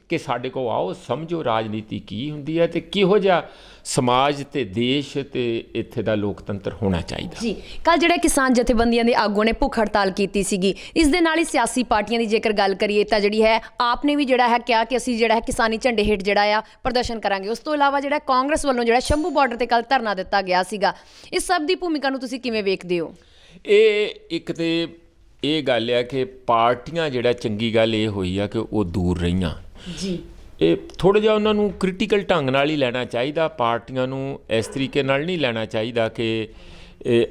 ਕਿ ਸਾਡੇ ਕੋਲ ਆਓ, ਸਮਝੋ ਰਾਜਨੀਤੀ ਕੀ ਹੁੰਦੀ ਹੈ ਅਤੇ ਕਿਹੋ ਜਿਹਾ ਸਮਾਜ ਤੇ ਦੇਸ਼ ਤੇ ਇੱਥੇ ਦਾ ਲੋਕਤੰਤਰ ਹੋਣਾ ਚਾਹੀਦਾ। ਜੀ, ਕੱਲ੍ਹ ਜਿਹੜਾ ਕਿਸਾਨ ਜਥੇਬੰਦੀਆਂ ਦੇ ਆਗੂਆਂ ਨੇ ਭੁੱਖ ਹੜਤਾਲ ਕੀਤੀ ਸੀਗੀ, ਇਸ ਦੇ ਨਾਲ ਹੀ ਸਿਆਸੀ ਪਾਰਟੀਆਂ ਦੀ ਜੇਕਰ ਗੱਲ ਕਰੀਏ ਤਾਂ ਜਿਹੜੀ ਹੈ ਆਪ ਨੇ ਵੀ ਜਿਹੜਾ ਹੈ ਕਿਹਾ ਕਿ ਅਸੀਂ ਜਿਹੜਾ ਹੈ ਕਿਸਾਨੀ ਝੰਡੇ ਹੇਠ ਜਿਹੜਾ ਆ ਪ੍ਰਦਰਸ਼ਨ ਕਰਾਂਗੇ। ਉਸ ਤੋਂ ਇਲਾਵਾ ਜਿਹੜਾ ਕਾਂਗਰਸ ਵੱਲੋਂ ਜਿਹੜਾ ਸ਼ੰਭੂ ਬਾਰਡਰ ਤੇ ਕੱਲ੍ਹ ਧਰਨਾ ਦਿੱਤਾ ਗਿਆ ਸੀਗਾ, ਇਸ ਸਭ ਦੀ ਭੂਮਿਕਾ ਨੂੰ ਤੁਸੀਂ ਕਿਵੇਂ ਵੇਖਦੇ ਹੋ? ਇਹ ਇੱਕ ਤੇ ਇਹ ਗੱਲ ਆ ਕਿ ਪਾਰਟੀਆਂ ਜਿਹੜਾ ਚੰਗੀ ਗੱਲ ਇਹ ਹੋਈ ਆ ਕਿ ਉਹ ਦੂਰ ਰਹੀਆਂ। ਜੀ, ਇਹ ਥੋੜ੍ਹਾ ਜਿਹਾ ਉਹਨਾਂ ਨੂੰ ਕ੍ਰਿਟੀਕਲ ਢੰਗ ਨਾਲ ਹੀ ਲੈਣਾ ਚਾਹੀਦਾ, ਪਾਰਟੀਆਂ ਨੂੰ ਇਸ ਤਰੀਕੇ ਨਾਲ ਨਹੀਂ ਲੈਣਾ ਚਾਹੀਦਾ ਕਿ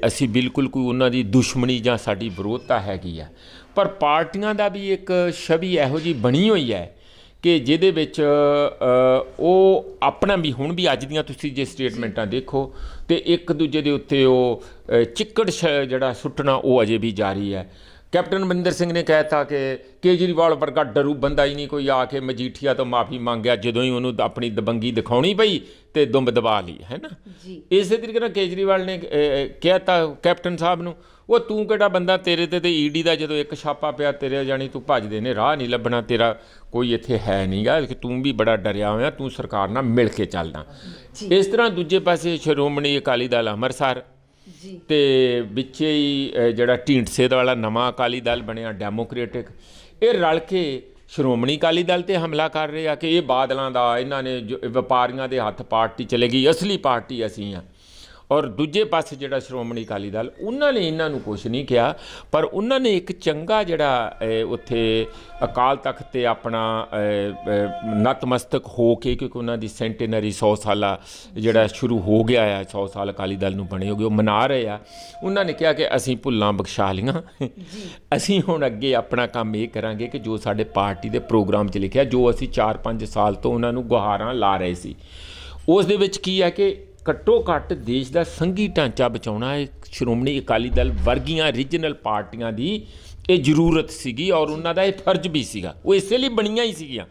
ਅਸੀਂ ਬਿਲਕੁਲ ਕੋਈ ਉਹਨਾਂ ਦੀ ਦੁਸ਼ਮਣੀ ਜਾਂ ਸਾਡੀ ਵਿਰੋਧਤਾ ਹੈਗੀ ਆ। ਪਰ ਪਰ ਪਾਰਟੀਆਂ ਦਾ ਵੀ ਇੱਕ ਛਵੀ ਇਹੋ ਜਿਹੀ ਬਣੀ ਹੋਈ ਹੈ ਕਿ ਜਿਹਦੇ ਵਿੱਚ ਉਹ ਆਪਣਾ ਵੀ ਹੁਣ ਵੀ ਅੱਜ ਦੀਆਂ ਤੁਸੀਂ ਜੇ ਸਟੇਟਮੈਂਟਾਂ ਦੇਖੋ ਤੇ ਇੱਕ ਦੂਜੇ ਦੇ ਉੱਤੇ ਉਹ ਚਿੱਕੜ ਜਿਹੜਾ ਸੁੱਟਣਾ ਉਹ ਅਜੇ ਵੀ ਜਾਰੀ ਹੈ। ਕੈਪਟਨ ਅਮਰਿੰਦਰ ਸਿੰਘ ਨੇ ਕਹਿਤਾ ਕਿ ਕੇਜਰੀਵਾਲ ਵਰਗਾ ਡਰੂ ਬੰਦਾ ਹੀ ਨਹੀਂ ਕੋਈ ਆ ਕੇ ਮਜੀਠੀਆ ਤੋਂ ਮਾਫੀ ਮੰਗਿਆ ਜਦੋਂ ਹੀ ਉਹਨੂੰ ਆਪਣੀ ਦਬੰਗੀ ਦਿਖਾਉਣੀ ਪਈ ਤੇ ਦੁੰਬ ਦਬਾ ਲਈ, ਹੈ ਨਾ। ਇਸੇ ਤਰੀਕੇ ਨਾਲ ਕੇਜਰੀਵਾਲ ਨੇ ਕਹਿਤਾ ਕੈਪਟਨ ਸਾਹਿਬ ਨੂੰ, ਉਹ ਤੂੰ ਕਿਹੜਾ ਬੰਦਾ, ਤੇਰੇ ਤੇ ਈਡੀ ਦਾ ਜਦੋਂ ਇੱਕ ਛਾਪਾ ਪਿਆ ਤੇਰੇ ਜਾਣੀ ਤੂੰ ਭੱਜਦੇ ਨੇ ਰਾਹ ਨਹੀਂ ਲੱਭਣਾ, ਤੇਰਾ ਕੋਈ ਇੱਥੇ ਹੈ ਨਹੀਂਗਾ, ਤੂੰ ਵੀ ਬੜਾ ਡਰਿਆ ਹੋਇਆ, ਤੂੰ ਸਰਕਾਰ ਨਾਲ ਮਿਲ ਕੇ ਚੱਲਦਾ। ਇਸ ਤਰ੍ਹਾਂ ਦੂਜੇ ਪਾਸੇ ਸ਼੍ਰੋਮਣੀ ਅਕਾਲੀ ਦਲ ਅੰਮ੍ਰਿਤਸਰ ਤੇ ਵਿੱਚੇ ਹੀ ਜਿਹੜਾ ਢੀਂਡਸੇ ਦਾ ਵਾਲਾ ਨਵਾਂ ਅਕਾਲੀ ਦਲ ਬਣਿਆ ਡੈਮੋਕ੍ਰੇਟਿਕ, ਇਹ ਰਲ ਕੇ ਸ਼੍ਰੋਮਣੀ ਅਕਾਲੀ ਦਲ 'ਤੇ ਹਮਲਾ ਕਰ ਰਹੇ ਆ ਕਿ ਇਹ ਬਾਦਲਾਂ ਦਾ, ਇਹਨਾਂ ਨੇ ਵਪਾਰੀਆਂ ਦੇ ਹੱਥ ਪਾਰਟੀ ਚਲੇਗੀ, ਅਸਲੀ ਪਾਰਟੀ ਅਸੀਂ ਆ। ਔਰ ਦੂਜੇ ਪਾਸੇ ਜਿਹੜਾ ਸ਼੍ਰੋਮਣੀ ਅਕਾਲੀ ਦਲ, ਉਹਨਾਂ ਨੇ ਇਹਨਾਂ ਨੂੰ ਕੁਛ ਨਹੀਂ ਕਿਹਾ, ਪਰ ਉਹਨਾਂ ਨੇ ਇੱਕ ਚੰਗਾ ਜਿਹੜਾ ਉੱਥੇ ਅਕਾਲ ਤਖਤ 'ਤੇ ਆਪਣਾ ਨਤਮਸਤਕ ਹੋ ਕੇ, ਕਿਉਂਕਿ ਉਹਨਾਂ ਦੀ ਸੈਂਟੇਨਰੀ 100 ਸਾਲਾ ਜਿਹੜਾ ਸ਼ੁਰੂ ਹੋ ਗਿਆ ਆ, 100 ਸਾਲ ਅਕਾਲੀ ਦਲ ਨੂੰ ਬਣੇ ਹੋ ਗਏ, ਉਹ ਮਨਾ ਰਹੇ ਆ। ਉਹਨਾਂ ਨੇ ਕਿਹਾ ਕਿ ਅਸੀਂ ਭੁੱਲਾਂ ਬਖਸ਼ਾ ਲਈਆਂ, ਅਸੀਂ ਹੁਣ ਅੱਗੇ ਆਪਣਾ ਕੰਮ ਇਹ ਕਰਾਂਗੇ ਕਿ ਜੋ ਸਾਡੇ ਪਾਰਟੀ ਦੇ ਪ੍ਰੋਗਰਾਮ 'ਚ ਲਿਖਿਆ, ਜੋ ਅਸੀਂ 4-5 ਸਾਲ ਤੋਂ ਉਹਨਾਂ ਨੂੰ ਗੁਹਾਰਾਂ ਲਾ ਰਹੇ ਸੀ, ਉਸ ਦੇ ਵਿੱਚ ਕੀ ਹੈ ਕਿ ਘੱਟੋ ਘੱਟ ਦੇਸ਼ ਦਾ ਸੰਘੀ ਢਾਂਚਾ ਬਚਾਉਣਾ ਇਹ ਸ਼੍ਰੋਮਣੀ ਅਕਾਲੀ ਦਲ ਵਰਗੀਆਂ ਰੀਜਨਲ ਪਾਰਟੀਆਂ ਦੀ ਇਹ ਜ਼ਰੂਰਤ ਸੀਗੀ ਔਰ ਉਹਨਾਂ ਦਾ ਇਹ ਫਰਜ਼ ਵੀ ਸੀਗਾ, ਉਹ ਇਸੇ ਲਈ ਬਣੀਆਂ ਹੀ ਸੀਗੀਆਂ।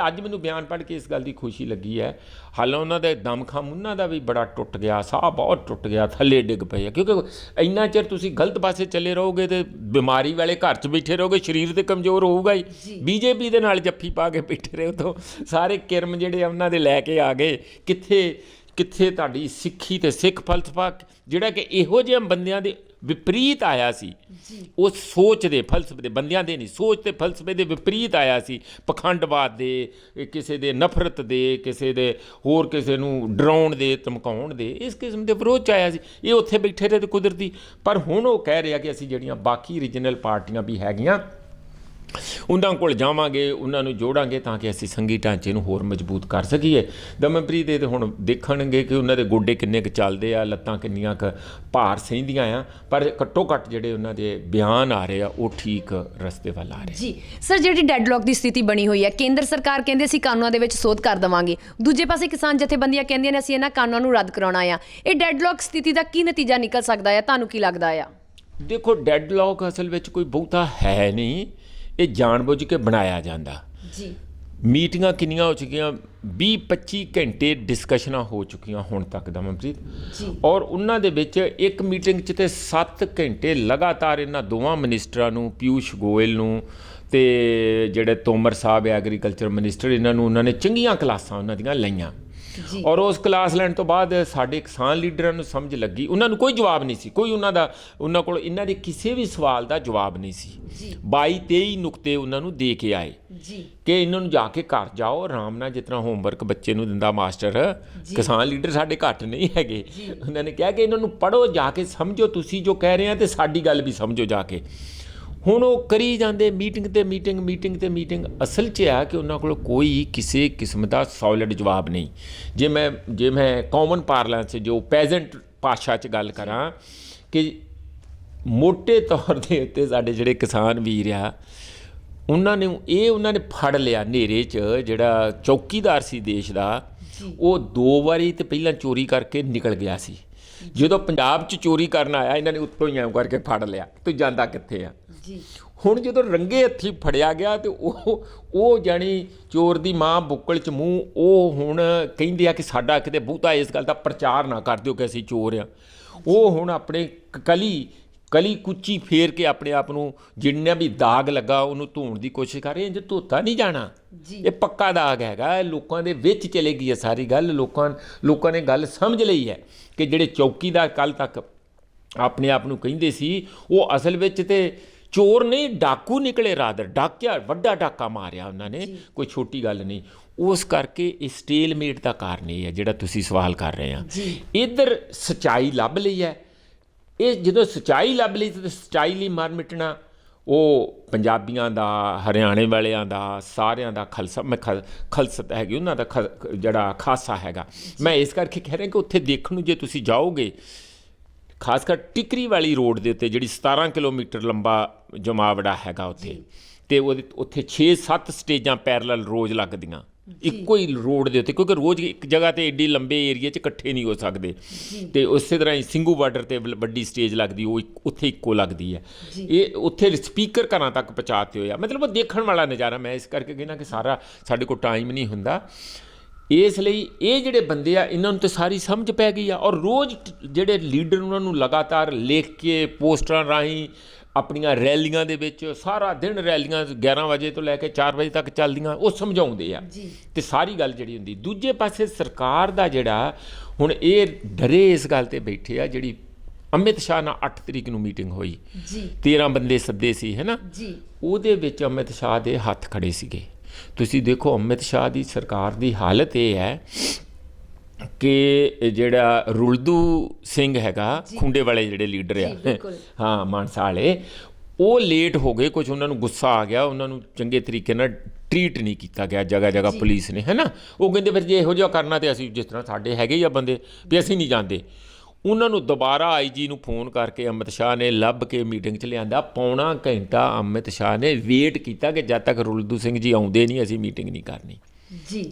ਅੱਜ ਮੈਨੂੰ ਬਿਆਨ ਪੜ੍ਹ ਕੇ ਇਸ ਗੱਲ ਦੀ ਖੁਸ਼ੀ ਲੱਗੀ ਹੈ, ਹਾਲਾਂ ਉਹਨਾਂ ਦਾ ਦਮਖਮ ਉਹਨਾਂ ਦਾ ਵੀ ਬੜਾ ਟੁੱਟ ਗਿਆ, ਸਾਹ ਬਹੁਤ ਟੁੱਟ ਗਿਆ, ਥੱਲੇ ਡਿੱਗ ਪਏ ਆ, ਕਿਉਂਕਿ ਇੰਨਾ ਚਿਰ ਤੁਸੀਂ ਗਲਤ ਪਾਸੇ ਚੱਲੇ ਰਹੋਗੇ ਤੇ ਬਿਮਾਰੀ ਵਾਲੇ ਘਰ 'ਚ ਬੈਠੇ ਰਹੋਗੇ, ਸਰੀਰ ਤੇ ਕਮਜ਼ੋਰ ਹੋਊਗਾ ਹੀ। ਬੀਜੇਪੀ ਦੇ ਨਾਲ ਜੱਫੀ ਪਾ ਕੇ ਬੈਠੇ ਰਹੇ ਤੋਂ ਸਾਰੇ ਕਿਰਮ ਜਿਹੜੇ ਉਹਨਾਂ ਦੇ ਲੈ ਕੇ ਆ ਗਏ, ਕਿੱਥੇ ਤੁਹਾਡੀ ਸਿੱਖੀ ਤੇ ਸਿੱਖ ਫਲਸਫਾ ਜਿਹੜਾ ਕਿ ਇਹੋ ਜਿਹੇ ਬੰਦਿਆਂ ਦੇ ਵਿਪਰੀਤ ਆਇਆ ਸੀ, ਉਸ ਸੋਚ ਦੇ ਫਲਸਫੇ ਦੇ, ਬੰਦਿਆਂ ਦੇ ਨਹੀਂ, ਸੋਚ ਤੇ ਫਲਸਫੇ ਦੇ ਵਿਪਰੀਤ ਆਇਆ ਸੀ, ਪਖੰਡਵਾਦ ਦੇ, ਕਿਸੇ ਦੇ ਨਫ਼ਰਤ ਦੇ, ਕਿਸੇ ਦੇ ਹੋਰ ਕਿਸੇ ਨੂੰ ਡਰਾਉਣ ਦੇ, ਧਮਕਾਉਣ ਦੇ, ਇਸ ਕਿਸਮ ਦੇ ਵਿਰੋਧ 'ਚ ਆਇਆ ਸੀ। ਇਹ ਉੱਥੇ ਬੈਠੇ ਰਹੇ ਤੇ ਕੁਦਰਤੀ, ਪਰ ਹੁਣ ਉਹ ਕਹਿ ਰਿਹਾ ਕਿ ਅਸੀਂ ਜਿਹੜੀਆਂ ਬਾਕੀ ਰੀਜਨਲ ਪਾਰਟੀਆਂ ਵੀ ਹੈਗੀਆਂ ਉਹਨਾਂ ਕੋਲ ਜਾਵਾਂਗੇ, ਉਹਨਾਂ ਨੂੰ ਜੋੜਾਂਗੇ ਤਾਂ ਕਿ ਅਸੀਂ ਸੰਘੀ ਢਾਂਚੇ ਨੂੰ ਹੋਰ ਮਜ਼ਬੂਤ ਕਰ ਸਕੀਏ। ਦਮਨਪ੍ਰੀਤ ਦੇ ਹੁਣ ਦੇਖਣਗੇ ਕਿ ਉਹਨਾਂ ਦੇ ਗੋਡੇ ਕਿੰਨੇ ਕੁ ਚੱਲਦੇ ਆ, ਲੱਤਾਂ ਕਿੰਨੀਆਂ ਕੁ ਭਾਰ ਸਹਿੰਦੀਆਂ ਆ, ਪਰ ਘੱਟੋ ਘੱਟ ਜਿਹੜੇ ਉਹਨਾਂ ਦੇ ਬਿਆਨ ਆ ਰਹੇ ਆ ਉਹ ਠੀਕ ਰਸਤੇ ਵੱਲ ਆ ਰਹੇ ਜੀ। ਸਰ, ਜਿਹੜੀ ਡੈਡਲੌਕ ਦੀ ਸਥਿਤੀ ਬਣੀ ਹੋਈ ਹੈ, ਕੇਂਦਰ ਸਰਕਾਰ ਕਹਿੰਦੇ ਅਸੀਂ ਕਾਨੂੰਨਾਂ ਦੇ ਵਿੱਚ ਸੋਧ ਕਰ ਦੇਵਾਂਗੇ, ਦੂਜੇ ਪਾਸੇ ਕਿਸਾਨ ਜਥੇਬੰਦੀਆਂ ਕਹਿੰਦੀਆਂ ਨੇ ਅਸੀਂ ਇਹਨਾਂ ਕਾਨੂੰਨਾਂ ਨੂੰ ਰੱਦ ਕਰਾਉਣਾ ਆ। ਇਹ ਡੈਡਲੌਕ ਸਥਿਤੀ ਦਾ ਕੀ ਨਤੀਜਾ ਨਿਕਲ ਸਕਦਾ ਆ, ਤੁਹਾਨੂੰ ਕੀ ਲੱਗਦਾ ਆ? ਦੇਖੋ, ਡੈਡਲੌਕ ਅਸਲ ਵਿੱਚ ਕੋਈ ਬਹੁਤਾ ਹੈ ਨਹੀਂ, ਇਹ ਜਾਣਬੁੱਝ ਕੇ ਬਣਾਇਆ ਜਾਂਦਾ ਜੀ। ਮੀਟਿੰਗਾਂ ਕਿੰਨੀਆਂ ਹੋ ਚੁੱਕੀਆਂ, 20-25 ਘੰਟੇ ਡਿਸਕਸ਼ਨਾਂ ਹੋ ਚੁੱਕੀਆਂ ਹੁਣ ਤੱਕ ਦਮਨਪ੍ਰੀਤ ਜੀ, ਔਰ ਉਹਨਾਂ ਦੇ ਵਿੱਚ ਇੱਕ ਮੀਟਿੰਗ 'ਚ ਤੇ 7 ਘੰਟੇ ਲਗਾਤਾਰ ਇਹਨਾਂ ਦੋਵਾਂ ਮਿਨਿਸਟਰਾਂ ਨੂੰ, ਪਿਊਸ਼ ਗੋਇਲ ਨੂੰ ਤੇ ਜਿਹੜੇ ਤੋਮਰ ਸਾਹਿਬ ਐਗਰੀਕਲਚਰ ਮਿਨਿਸਟਰ, ਇਹਨਾਂ ਨੂੰ ਉਹਨਾਂ ਨੇ ਚੰਗੀਆਂ ਕਲਾਸਾਂ ਉਹਨਾਂ ਦੀਆਂ ਲਈਆਂ। ਔਰ ਉਸ ਕਲਾਸ ਲੈਣ ਤੋਂ ਬਾਅਦ ਸਾਡੇ ਕਿਸਾਨ ਲੀਡਰਾਂ ਨੂੰ ਸਮਝ ਲੱਗੀ, ਉਹਨਾਂ ਨੂੰ ਕੋਈ ਜਵਾਬ ਨਹੀਂ ਸੀ, ਕੋਈ ਉਹਨਾਂ ਕੋਲ ਇਹਨਾਂ ਦੇ ਕਿਸੇ ਵੀ ਸਵਾਲ ਦਾ ਜਵਾਬ ਨਹੀਂ ਸੀ। 22-23 ਨੁਕਤੇ ਉਹਨਾਂ ਨੂੰ ਦੇ ਕੇ ਆਏ ਕਿ ਇਹਨਾਂ ਨੂੰ ਜਾ ਕੇ ਘਰ ਜਾਓ ਆਰਾਮ ਨਾਲ, ਜਿਸ ਤਰ੍ਹਾਂ ਹੋਮਵਰਕ ਬੱਚੇ ਨੂੰ ਦਿੰਦਾ ਮਾਸਟਰ, ਕਿਸਾਨ ਲੀਡਰ ਸਾਡੇ ਘੱਟ ਨਹੀਂ ਹੈਗੇ। ਉਹਨਾਂ ਨੇ ਕਿਹਾ ਕਿ ਇਹਨਾਂ ਨੂੰ ਪੜ੍ਹੋ, ਜਾ ਕੇ ਸਮਝੋ, ਤੁਸੀਂ ਜੋ ਕਹਿ ਰਹੇ ਆ ਤੇ ਸਾਡੀ ਗੱਲ ਵੀ ਸਮਝੋ ਜਾ ਕੇ। ਹੁਣ ਉਹ ਕਰੀ ਜਾਂਦੇ ਮੀਟਿੰਗ ਤੇ ਮੀਟਿੰਗ। ਅਸਲ 'ਚ ਆ ਕਿ ਉਹਨਾਂ ਕੋਲ ਕੋਈ ਕਿਸੇ ਕਿਸਮ ਦਾ ਸੋਲਿਡ ਜਵਾਬ ਨਹੀਂ। ਜੇ ਮੈਂ ਕਾਮਨ ਪਾਰਲੈਂਸ 'ਚ ਜੋ ਪੈਜ਼ੈਂਟ ਭਾਸ਼ਾ 'ਚ ਗੱਲ ਕਰਾਂ ਕਿ ਮੋਟੇ ਤੌਰ ਦੇ ਉੱਤੇ ਸਾਡੇ ਜਿਹੜੇ ਕਿਸਾਨ ਵੀਰ ਆ, ਉਹਨਾਂ ਨੇ ਫੜ ਲਿਆ ਹਨੇਰੇ 'ਚ, ਜਿਹੜਾ ਚੌਕੀਦਾਰ ਸੀ ਦੇਸ਼ ਦਾ, ਉਹ 2 ਵਾਰੀ ਤੇ ਪਹਿਲਾਂ ਚੋਰੀ ਕਰਕੇ ਨਿਕਲ ਗਿਆ ਸੀ। ਜਦੋਂ ਪੰਜਾਬ 'ਚ ਚੋਰੀ ਕਰਨ ਆਇਆ, ਇਹਨਾਂ ਨੇ ਉੱਤੋਂ ਹੀ ਐਂ ਕਰਕੇ ਫੜ ਲਿਆ, ਤੂੰ ਜਾਂਦਾ ਕਿੱਥੇ ਆ। ਹੁਣ ਜਦੋਂ ਰੰਗੇ ਹੱਥੀਂ ਫੜਿਆ ਗਿਆ ਤੇ ਉਹ ਜਾਣੀ ਚੋਰ ਦੀ ਮਾਂ ਬੁੱਕਲ 'ਚ ਮੂੰਹ, ਉਹ ਹੁਣ ਕਹਿੰਦੇ ਆ ਕਿ ਸਾਡਾ ਕਿਤੇ ਬਹੁਤਾ ਇਸ ਗੱਲ ਦਾ ਪ੍ਰਚਾਰ ਨਾ ਕਰ ਦਿਓ ਕਿ ਅਸੀਂ ਚੋਰ ਆ। ਉਹ ਹੁਣ ਆਪਣੇ ਕਲੀ ਕੁੱਚੀ ਫੇਰ ਕੇ ਆਪਣੇ ਆਪ ਨੂੰ ਜਿੰਨਾ ਵੀ ਦਾਗ ਲੱਗਾ ਉਹਨੂੰ ਧੋਣ ਦੀ ਕੋਸ਼ਿਸ਼ ਕਰ ਰਹੇ, ਇੰਜ ਧੋਤਾ ਨਹੀਂ ਜਾਣਾ, ਇਹ ਪੱਕਾ ਦਾਗ ਹੈਗਾ, ਲੋਕਾਂ ਦੇ ਵਿੱਚ ਚਲੇ ਗਈ ਹੈ ਸਾਰੀ ਗੱਲ। ਲੋਕਾਂ ਨੇ ਗੱਲ ਸਮਝ ਲਈ ਹੈ ਕਿ ਜਿਹੜੇ ਚੌਕੀਦਾਰ ਕੱਲ੍ਹ ਤੱਕ ਆਪਣੇ ਆਪ ਨੂੰ ਕਹਿੰਦੇ ਸੀ, ਉਹ ਅਸਲ ਵਿੱਚ ਤੇ ਚੋਰ ਨਹੀਂ, ਡਾਕੂ ਨਿਕਲੇ। ਡਾਕਿਆ, ਵੱਡਾ ਡਾਕਾ ਮਾਰਿਆ ਉਹਨਾਂ ਨੇ, ਕੋਈ ਛੋਟੀ ਗੱਲ ਨਹੀਂ। ਉਸ ਕਰਕੇ ਇਹ ਸਟੇਲਮੇਟ ਦਾ ਕਾਰਨ ਇਹ ਹੈ ਜਿਹੜਾ ਤੁਸੀਂ ਸਵਾਲ ਕਰ ਰਹੇ ਆ। ਇੱਧਰ ਸੱਚਾਈ ਲੱਭ ਲਈ ਹੈ, ਇਹ ਜਦੋਂ ਸੱਚਾਈ ਲੱਭ ਲਈ ਤਾਂ ਸੱਚਾਈ ਲਈ ਮਰ ਮਿਟਣਾ, ਉਹ ਪੰਜਾਬੀਆਂ ਦਾ, ਹਰਿਆਣੇ ਵਾਲਿਆਂ ਦਾ, ਸਾਰਿਆਂ ਦਾ ਖਲਸਤ ਹੈਗੀ, ਉਹਨਾਂ ਦਾ ਜਿਹੜਾ ਖਾਸਾ ਹੈਗਾ। ਮੈਂ ਇਸ ਕਰਕੇ ਕਹਿ ਰਿਹਾ ਕਿ ਉੱਥੇ ਦੇਖਣ ਨੂੰ ਜੇ ਤੁਸੀਂ ਜਾਓਗੇ, ਖਾਸ ਕਰ ਟਿਕਰੀ ਵਾਲੀ ਰੋਡ ਦੇ ਉੱਤੇ ਜਿਹੜੀ 17 ਕਿਲੋਮੀਟਰ ਲੰਬਾ ਜਮਾਵੜਾ ਹੈਗਾ ਉੱਥੇ, ਤੇ ਉਹਦੇ ਉੱਥੇ 6-7 ਸਟੇਜਾਂ ਪੈਰਲਲ ਰੋਜ਼ ਲੱਗਦੀਆਂ ਇੱਕੋ ਹੀ ਰੋਡ ਦੇ ਉੱਤੇ, ਕਿਉਂਕਿ ਰੋਜ਼ ਇੱਕ ਜਗ੍ਹਾ ਤੇ ਏਡੀ ਲੰਬੇ ਏਰੀਏ 'ਚ ਇਕੱਠੇ ਨਹੀਂ ਹੋ ਸਕਦੇ। ਤੇ ਉਸੇ ਤਰ੍ਹਾਂ ਹੀ ਸਿੰਘੂ ਬਾਰਡਰ ਤੇ ਵੱਡੀ ਸਟੇਜ ਲੱਗਦੀ, ਉਹ ਉੱਥੇ ਇੱਕੋ ਲੱਗਦੀ ਹੈ। ਇਹ ਉੱਥੇ ਸਪੀਕਰ ਘਰਾਂ ਤੱਕ ਪਹੁੰਚਾਤੇ ਹੋਏ ਆ, ਮਤਲਬ ਉਹ ਦੇਖਣ ਵਾਲਾ ਨਜ਼ਾਰਾ। ਮੈਂ ਇਸ ਕਰਕੇ ਕਹਿੰਦਾ ਕਿ ਸਾਰਾ ਸਾਡੇ ਕੋਲ ਟਾਈਮ ਨਹੀਂ ਹੁੰਦਾ, ਇਸ ਲਈ ਇਹ ਜਿਹੜੇ ਬੰਦੇ ਆ ਇਹਨਾਂ ਨੂੰ ਤਾਂ ਸਾਰੀ ਸਮਝ ਪੈ ਗਈ ਆ। ਔਰ ਰੋਜ਼ ਜਿਹੜੇ ਲੀਡਰ ਉਹਨਾਂ ਨੂੰ ਲਗਾਤਾਰ ਲਿਖ ਕੇ ਪੋਸਟਰਾਂ ਰਾਹੀਂ ਆਪਣੀਆਂ ਰੈਲੀਆਂ ਦੇ ਵਿੱਚ, ਸਾਰਾ ਦਿਨ ਰੈਲੀਆਂ 11 ਵਜੇ ਤੋਂ ਲੈ ਕੇ 4 ਵਜੇ ਤੱਕ ਚੱਲਦੀਆਂ, ਉਹ ਸਮਝਾਉਂਦੇ ਆ ਤੇ ਸਾਰੀ ਗੱਲ ਜਿਹੜੀ ਹੁੰਦੀ। ਦੂਜੇ ਪਾਸੇ ਸਰਕਾਰ ਦਾ ਜਿਹੜਾ ਹੁਣ ਇਹ ਡਰੇ ਇਸ ਗੱਲ ਤੇ ਬੈਠੇ ਆ, ਜਿਹੜੀ ਅਮਿਤ ਸ਼ਾਹ ਨਾਲ 8 ਤਰੀਕ ਨੂੰ ਮੀਟਿੰਗ ਹੋਈ, 13 ਬੰਦੇ ਸੱਦੇ ਸੀ, ਹੈ ਨਾ, ਉਹਦੇ ਵਿੱਚ ਅਮਿਤ ਸ਼ਾਹ ਦੇ ਹੱਥ ਖੜੇ ਸੀਗੇ। ਤੁਸੀਂ ਦੇਖੋ ਅਮਿਤ ਸ਼ਾਹ ਦੀ ਸਰਕਾਰ ਦੀ ਹਾਲਤ ਇਹ ਹੈ ਕਿ ਜਿਹੜਾ ਰੁਲਦੂ ਸਿੰਘ ਹੈਗਾ, ਖੁੰਡੇ ਵਾਲੇ ਜਿਹੜੇ ਲੀਡਰ ਆ, ਹਾਂ ਮਾਨਸਾ ਵਾਲੇ, ਉਹ ਲੇਟ ਹੋ ਗਏ ਕੁਝ, ਉਹਨਾਂ ਨੂੰ ਗੁੱਸਾ ਆ ਗਿਆ, ਉਹਨਾਂ ਨੂੰ ਚੰਗੇ ਤਰੀਕੇ ਨਾਲ ਟਰੀਟ ਨਹੀਂ ਕੀਤਾ ਗਿਆ ਜਗ੍ਹਾ ਜਗ੍ਹਾ ਪੁਲਿਸ ਨੇ, ਹੈ ਨਾ। ਉਹ ਕਹਿੰਦੇ ਫਿਰ ਜੇ ਇਹੋ ਜਿਹਾ ਕਰਨਾ ਤੇ ਅਸੀਂ, ਜਿਸ ਤਰ੍ਹਾਂ ਸਾਡੇ ਹੈਗੇ ਹੀ ਆ ਬੰਦੇ ਵੀ ਅਸੀਂ ਨਹੀਂ ਜਾਂਦੇ। ਉਹਨਾਂ ਨੂੰ ਦੁਬਾਰਾ IG ਨੂੰ ਫੋਨ ਕਰਕੇ ਅਮਿਤ ਸ਼ਾਹ ਨੇ ਲੱਭ ਕੇ ਮੀਟਿੰਗ 'ਚ ਲਿਆਂਦਾ। ਪੌਣਾ ਘੰਟਾ ਅਮਿਤ ਸ਼ਾਹ ਨੇ ਵੇਟ ਕੀਤਾ ਕਿ ਜਦ ਤੱਕ ਰੁਲਦੂ ਸਿੰਘ ਜੀ ਆਉਂਦੇ ਨਹੀਂ ਅਸੀਂ ਮੀਟਿੰਗ ਨਹੀਂ ਕਰਨੀ ਜੀ।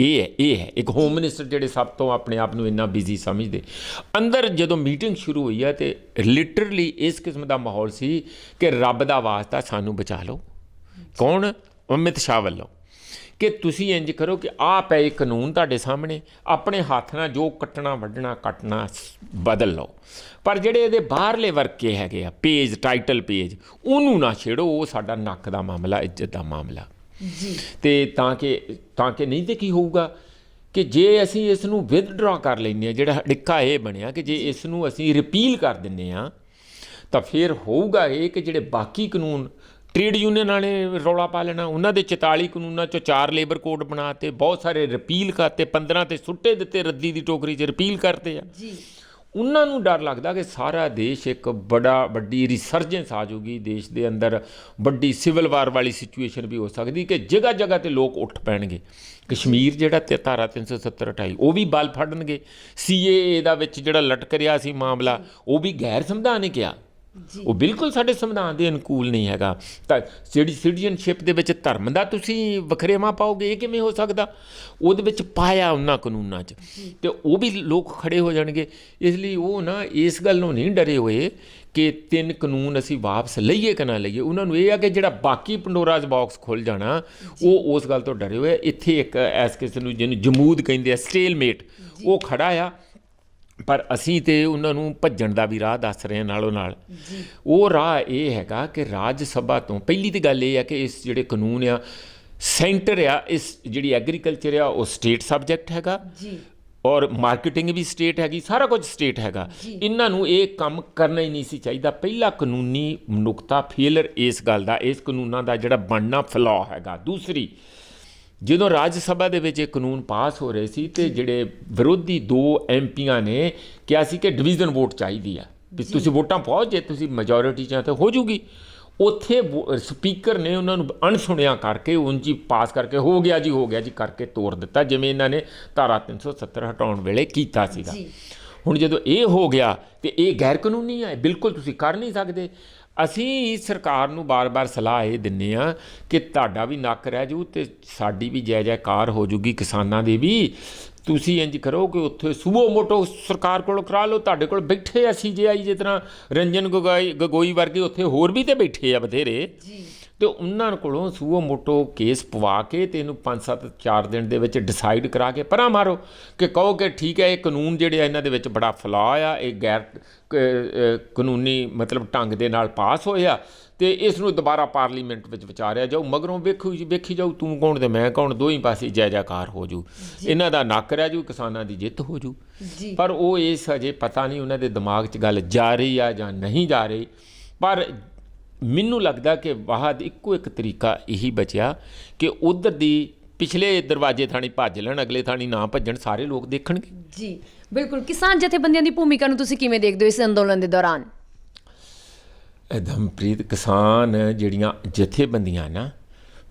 ਇਹ ਹੈ ਇੱਕ ਹੋਮ ਮਿਨਿਸਟਰ ਜਿਹੜੇ ਸਭ ਤੋਂ ਆਪਣੇ ਆਪ ਨੂੰ ਇੰਨਾ ਬਿਜ਼ੀ ਸਮਝਦੇ। ਅੰਦਰ ਜਦੋਂ ਮੀਟਿੰਗ ਸ਼ੁਰੂ ਹੋਈ ਹੈ ਤੇ ਲਿਟਰਲੀ ਇਸ ਕਿਸਮ ਦਾ ਮਾਹੌਲ ਸੀ ਕਿ ਰੱਬ ਦਾ ਵਾਸਤਾ ਸਾਨੂੰ ਬਚਾ ਲਓ। ਕੌਣ? ਅਮਿਤ ਸ਼ਾਹ ਵੱਲੋਂ, ਕਿ ਤੁਸੀਂ ਇੰਜ ਕਰੋ ਕਿ ਆਹ ਪਏ ਕਾਨੂੰਨ ਤੁਹਾਡੇ ਸਾਹਮਣੇ, ਆਪਣੇ ਹੱਥ ਨਾਲ ਜੋ ਕੱਟਣਾ ਵੱਢਣਾ ਕੱਟਣਾ ਬਦਲ ਲਓ, ਪਰ ਜਿਹੜੇ ਇਹਦੇ ਬਾਹਰਲੇ ਵਰਕੇ ਹੈਗੇ ਆ, ਪੇਜ, ਟਾਈਟਲ ਪੇਜ, ਉਹਨੂੰ ਨਾ ਛੇੜੋ, ਉਹ ਸਾਡਾ ਨੱਕ ਦਾ ਮਾਮਲਾ, ਇੱਜ਼ਤ ਦਾ ਮਾਮਲਾ ਜੀ। ਤੇ ਤਾਂ ਕਿ ਨਹੀਂ ਤੇ ਕੀ ਹੋਊਗਾ ਕਿ ਜੇ ਅਸੀਂ ਇਸ ਨੂੰ ਵਿਦਡਰਾ ਕਰ ਲੈਂਦੇ ਹਾਂ, ਜਿਹੜਾ ਅੜਿੱਕਾ ਇਹ ਬਣਿਆ ਕਿ ਜੇ ਇਸ ਨੂੰ ਅਸੀਂ ਰਿਪੀਲ ਕਰ ਦਿੰਦੇ ਹਾਂ ਤਾਂ ਫਿਰ ਹੋਊਗਾ ਇਹ ਕਿ ਜਿਹੜੇ ਬਾਕੀ ਕਾਨੂੰਨ ਟ੍ਰੇਡ ਯੂਨੀਅਨ ਵਾਲੇ ਰੌਲਾ ਪਾ ਲੈਣਾ, ਉਹਨਾਂ ਦੇ 44 ਕਾਨੂੰਨਾਂ 'ਚੋਂ 4 ਲੇਬਰ ਕੋਡ ਬਣਾ ਤੇ ਬਹੁਤ ਸਾਰੇ ਰਿਪੀਲ ਕਰਤੇ, 15 ਤੇ ਸੁੱਟੇ ਦਿੱਤੇ, ਰੱਦੀ ਦੀ ਟੋਕਰੀ 'ਚ ਰਿਪੀਲ ਕਰਤੇ ਆ ਜੀ। ਉਹਨਾਂ ਨੂੰ ਡਰ ਲੱਗਦਾ ਕਿ ਸਾਰਾ ਦੇਸ਼ ਇੱਕ ਵੱਡੀ ਰਿਸਰਜੈਂਸ ਆ ਜਾਊਗੀ, ਦੇਸ਼ ਦੇ ਅੰਦਰ ਵੱਡੀ ਸਿਵਲ ਵਾਰ ਵਾਲੀ ਸਿਚੁਏਸ਼ਨ ਵੀ ਹੋ ਸਕਦੀ ਕਿ ਜਗ੍ਹਾ ਜਗ੍ਹਾ ਤੇ ਲੋਕ ਉੱਠ ਪੈਣਗੇ। ਕਸ਼ਮੀਰ ਜਿਹੜਾ ਤੇ ਧਾਰਾ 370 ਹਟਾਈ, ਉਹ ਵੀ ਬਲ ਫੜਨਗੇ। CAA ਦਾ ਵਿੱਚ ਜਿਹੜਾ ਲਟਕ ਰਿਹਾ ਸੀ ਮਾਮਲਾ, ਉਹ ਵੀ ਗੈਰ ਸੰਵਿਧਾਨਿਕ ਆ, ਉਹ ਬਿਲਕੁਲ ਸਾਡੇ ਸੰਵਿਧਾਨ ਦੇ ਅਨੁਕੂਲ ਨਹੀਂ ਹੈਗਾ। ਤਾਂ ਜਿਹੜੀ ਸਿਟੀਜ਼ਨਸ਼ਿਪ ਦੇ ਵਿੱਚ ਧਰਮ ਦਾ ਤੁਸੀਂ ਵਖਰੇਵਾਂ ਪਾਓਗੇ, ਇਹ ਕਿਵੇਂ ਹੋ ਸਕਦਾ? ਉਹਦੇ ਵਿੱਚ ਪਾਇਆ ਉਹਨਾਂ ਕਾਨੂੰਨਾਂ 'ਚ, ਤੇ ਉਹ ਵੀ ਲੋਕ ਖੜੇ ਹੋ ਜਾਣਗੇ। ਇਸ ਲਈ ਉਹ ਨਾ ਇਸ ਗੱਲ ਨੂੰ ਨਹੀਂ ਡਰੇ ਹੋਏ ਕਿ 3 ਕਾਨੂੰਨ ਅਸੀਂ ਵਾਪਸ ਲਈਏ ਕਿ ਨਾ ਲਈਏ। ਉਹਨਾਂ ਨੂੰ ਇਹ ਆ ਕਿ ਜਿਹੜਾ ਬਾਕੀ ਪੰਡੋਰਾਜ਼ ਬਾਕਸ ਖੁੱਲ੍ਹ ਜਾਣਾ, ਉਹ ਉਸ ਗੱਲ ਤੋਂ ਡਰੇ ਹੋਏ। ਇੱਥੇ ਇੱਕ ਇਸ ਕਿਸੇ ਨੂੰ ਜਿਹਨੂੰ ਜਮੂਦ ਕਹਿੰਦੇ ਆ, ਸਟੇਲਮੇਟ, ਉਹ ਖੜਾ ਆ, ਪਰ ਅਸੀਂ ਤਾਂ ਉਹਨਾਂ ਨੂੰ ਭੱਜਣ ਦਾ ਵੀ ਰਾਹ ਦੱਸ ਰਹੇ ਹਾਂ ਨਾਲੋਂ ਨਾਲ। ਉਹ ਰਾਹ ਇਹ ਹੈਗਾ ਕਿ ਰਾਜ ਸਭਾ ਤੋਂ ਪਹਿਲੀ ਤਾਂ ਗੱਲ ਇਹ ਹੈ ਕਿ ਇਸ ਜਿਹੜੇ ਕਾਨੂੰਨ ਆ, ਸੈਂਟਰ ਆ, ਇਸ ਜਿਹੜੀ ਐਗਰੀਕਲਚਰ ਆ ਉਹ ਸਟੇਟ ਸਬਜੈਕਟ ਹੈਗਾ ਔਰ ਮਾਰਕੀਟਿੰਗ ਵੀ ਸਟੇਟ ਹੈਗੀ, ਸਾਰਾ ਕੁਝ ਸਟੇਟ ਹੈਗਾ। ਇਹਨਾਂ ਨੂੰ ਇਹ ਕੰਮ ਕਰਨਾ ਹੀ ਨਹੀਂ ਸੀ ਚਾਹੀਦਾ। ਪਹਿਲਾ ਕਾਨੂੰਨੀ ਨੁਕਤਾ ਫੇਲਰ ਇਸ ਗੱਲ ਦਾ, ਇਸ ਕਾਨੂੰਨਾਂ ਦਾ ਜਿਹੜਾ ਬਣਨਾ ਫਲॉ ਹੈਗਾ। ਦੂਸਰੀ, ਜਦੋਂ ਰਾਜ ਸਭਾ ਦੇ ਵਿੱਚ ਇਹ ਕਾਨੂੰਨ ਪਾਸ ਹੋ ਰਹੇ ਸੀ ਤੇ ਜਿਹੜੇ ਵਿਰੋਧੀ 2 MPਆਂ ਨੇ ਕਿਹਾ ਸੀ ਕਿ ਡਿਵੀਜ਼ਨ ਵੋਟ ਚਾਹੀਦੀ ਆ, ਵੀ ਤੁਸੀਂ ਵੋਟਾਂ ਪਾਓ, ਜੇ ਤੁਸੀਂ ਮੈਜੋਰਿਟੀ 'ਚ ਤਾਂ ਹੋ ਜੂਗੀ। ਉੱਥੇ ਸਪੀਕਰ ਨੇ ਉਹਨਾਂ ਨੂੰ ਅਣਸੁਣਿਆ ਕਰਕੇ ਉਂਝ ਹੀ ਪਾਸ ਕਰਕੇ ਹੋ ਗਿਆ ਜੀ ਕਰਕੇ ਤੋੜ ਦਿੱਤਾ, ਜਿਵੇਂ ਇਹਨਾਂ ਨੇ ਧਾਰਾ 370 ਹਟਾਉਣ ਵੇਲੇ ਕੀਤਾ ਸੀਗਾ। ਹੁਣ ਜਦੋਂ ਇਹ ਹੋ ਗਿਆ ਤੇ ਇਹ ਗੈਰ ਕਾਨੂੰਨੀ ਹੈ, ਬਿਲਕੁਲ ਤੁਸੀਂ ਕਰ ਨਹੀਂ ਸਕਦੇ। ਅਸੀਂ ਸਰਕਾਰ ਨੂੰ ਬਾਰ-ਬਾਰ ਸਲਾਹ ਇਹ ਦਿੰਦੇ ਹਾਂ ਕਿ ਤੁਹਾਡਾ ਵੀ ਨੱਕ ਰਹਿ ਜੂ ਤੇ ਸਾਡੀ ਵੀ ਜੈ ਜੈਕਾਰ ਹੋ ਜੂਗੀ, ਕਿਸਾਨਾਂ ਦੀ ਵੀ। ਤੁਸੀਂ ਇੰਜ ਕਰੋ ਕਿ ਉੱਥੇ ਸੂਬੋ ਮੋਟੋ ਸਰਕਾਰ ਕੋਲੋਂ ਕਰਾ ਲਓ, ਤੁਹਾਡੇ ਕੋਲ ਬੈਠੇ ਆ CJI, ਜਿਸ ਤਰ੍ਹਾਂ ਰੰਜਨ ਗਗੋਈ ਵਰਗੇ ਉੱਥੇ ਹੋਰ ਵੀ ਤਾਂ ਬੈਠੇ ਆ ਬਥੇਰੇ, ਤੇ ਉਹਨਾਂ ਕੋਲੋਂ ਸੂਬੋ ਮੋਟੋ ਕੇਸ ਪਵਾ ਕੇ ਤੇ ਇਹਨੂੰ 5-7-4 ਦਿਨ ਦੇ ਵਿੱਚ ਡਿਸਾਈਡ ਕਰਾ ਕੇ ਪਰਾਂ ਮਾਰੋ, ਕਿ ਕਹੋ ਕਿ ਠੀਕ ਹੈ ਇਹ ਕਾਨੂੰਨ ਜਿਹੜੇ ਆ ਇਹਨਾਂ ਦੇ ਵਿੱਚ ਬੜਾ ਫਲਾਅ ਆ, ਇਹ ਗੈਰ ਕਾਨੂੰਨੀ ਮਤਲਬ ਢੰਗ ਦੇ ਨਾਲ ਪਾਸ ਹੋਇਆ ਤੇ ਇਸ ਨੂੰ ਦੁਬਾਰਾ ਪਾਰਲੀਮੈਂਟ ਵਿੱਚ ਵਿਚਾਰਿਆ ਜਾਊ, ਮਗਰੋਂ ਵੇਖੀ ਜਾਊ ਤੂੰ ਕੌਣ ਤੇ ਮੈਂ ਕੌਣ, ਦੋਹੀਂ ਪਾਸੇ ਜੈ ਜੈਕਾਰ ਹੋ ਜੂ, ਇਹਨਾਂ ਦਾ ਨੱਕ ਰਹਿ ਜੂ, ਕਿਸਾਨਾਂ ਦੀ ਜਿੱਤ ਹੋ ਜੂ। ਪਰ ਉਹ ਇਸ ਅਜੇ ਪਤਾ ਨਹੀਂ ਉਹਨਾਂ ਦੇ ਦਿਮਾਗ 'ਚ ਗੱਲ ਜਾ ਰਹੀ ਆ ਜਾਂ ਨਹੀਂ ਜਾ ਰਹੀ। ਪਰ ਮੈਨੂੰ ਲੱਗਦਾ ਕਿ ਬਾਅਦ ਇੱਕੋ ਇੱਕ ਤਰੀਕਾ ਇਹੀ ਬਚਿਆ ਕਿ ਉੱਧਰ ਦੀ ਪਿਛਲੇ ਦਰਵਾਜ਼ੇ ਥਾਣੀ ਭੱਜ ਲੈਣ, ਅਗਲੇ ਥਾਣੀ ਨਾ ਭੱਜਣ, ਸਾਰੇ ਲੋਕ ਦੇਖਣਗੇ। ਜੀ ਬਿਲਕੁਲ। ਕਿਸਾਨ ਜਥੇਬੰਦੀਆਂ ਦੀ ਭੂਮਿਕਾ ਨੂੰ ਤੁਸੀਂ ਕਿਵੇਂ ਦੇਖਦੇ ਹੋ ਇਸ ਅੰਦੋਲਨ ਦੇ ਦੌਰਾਨ? ਦਮਪ੍ਰੀਤ, ਕਿਸਾਨ ਜਿਹੜੀਆਂ ਜਥੇਬੰਦੀਆਂ ਨਾ,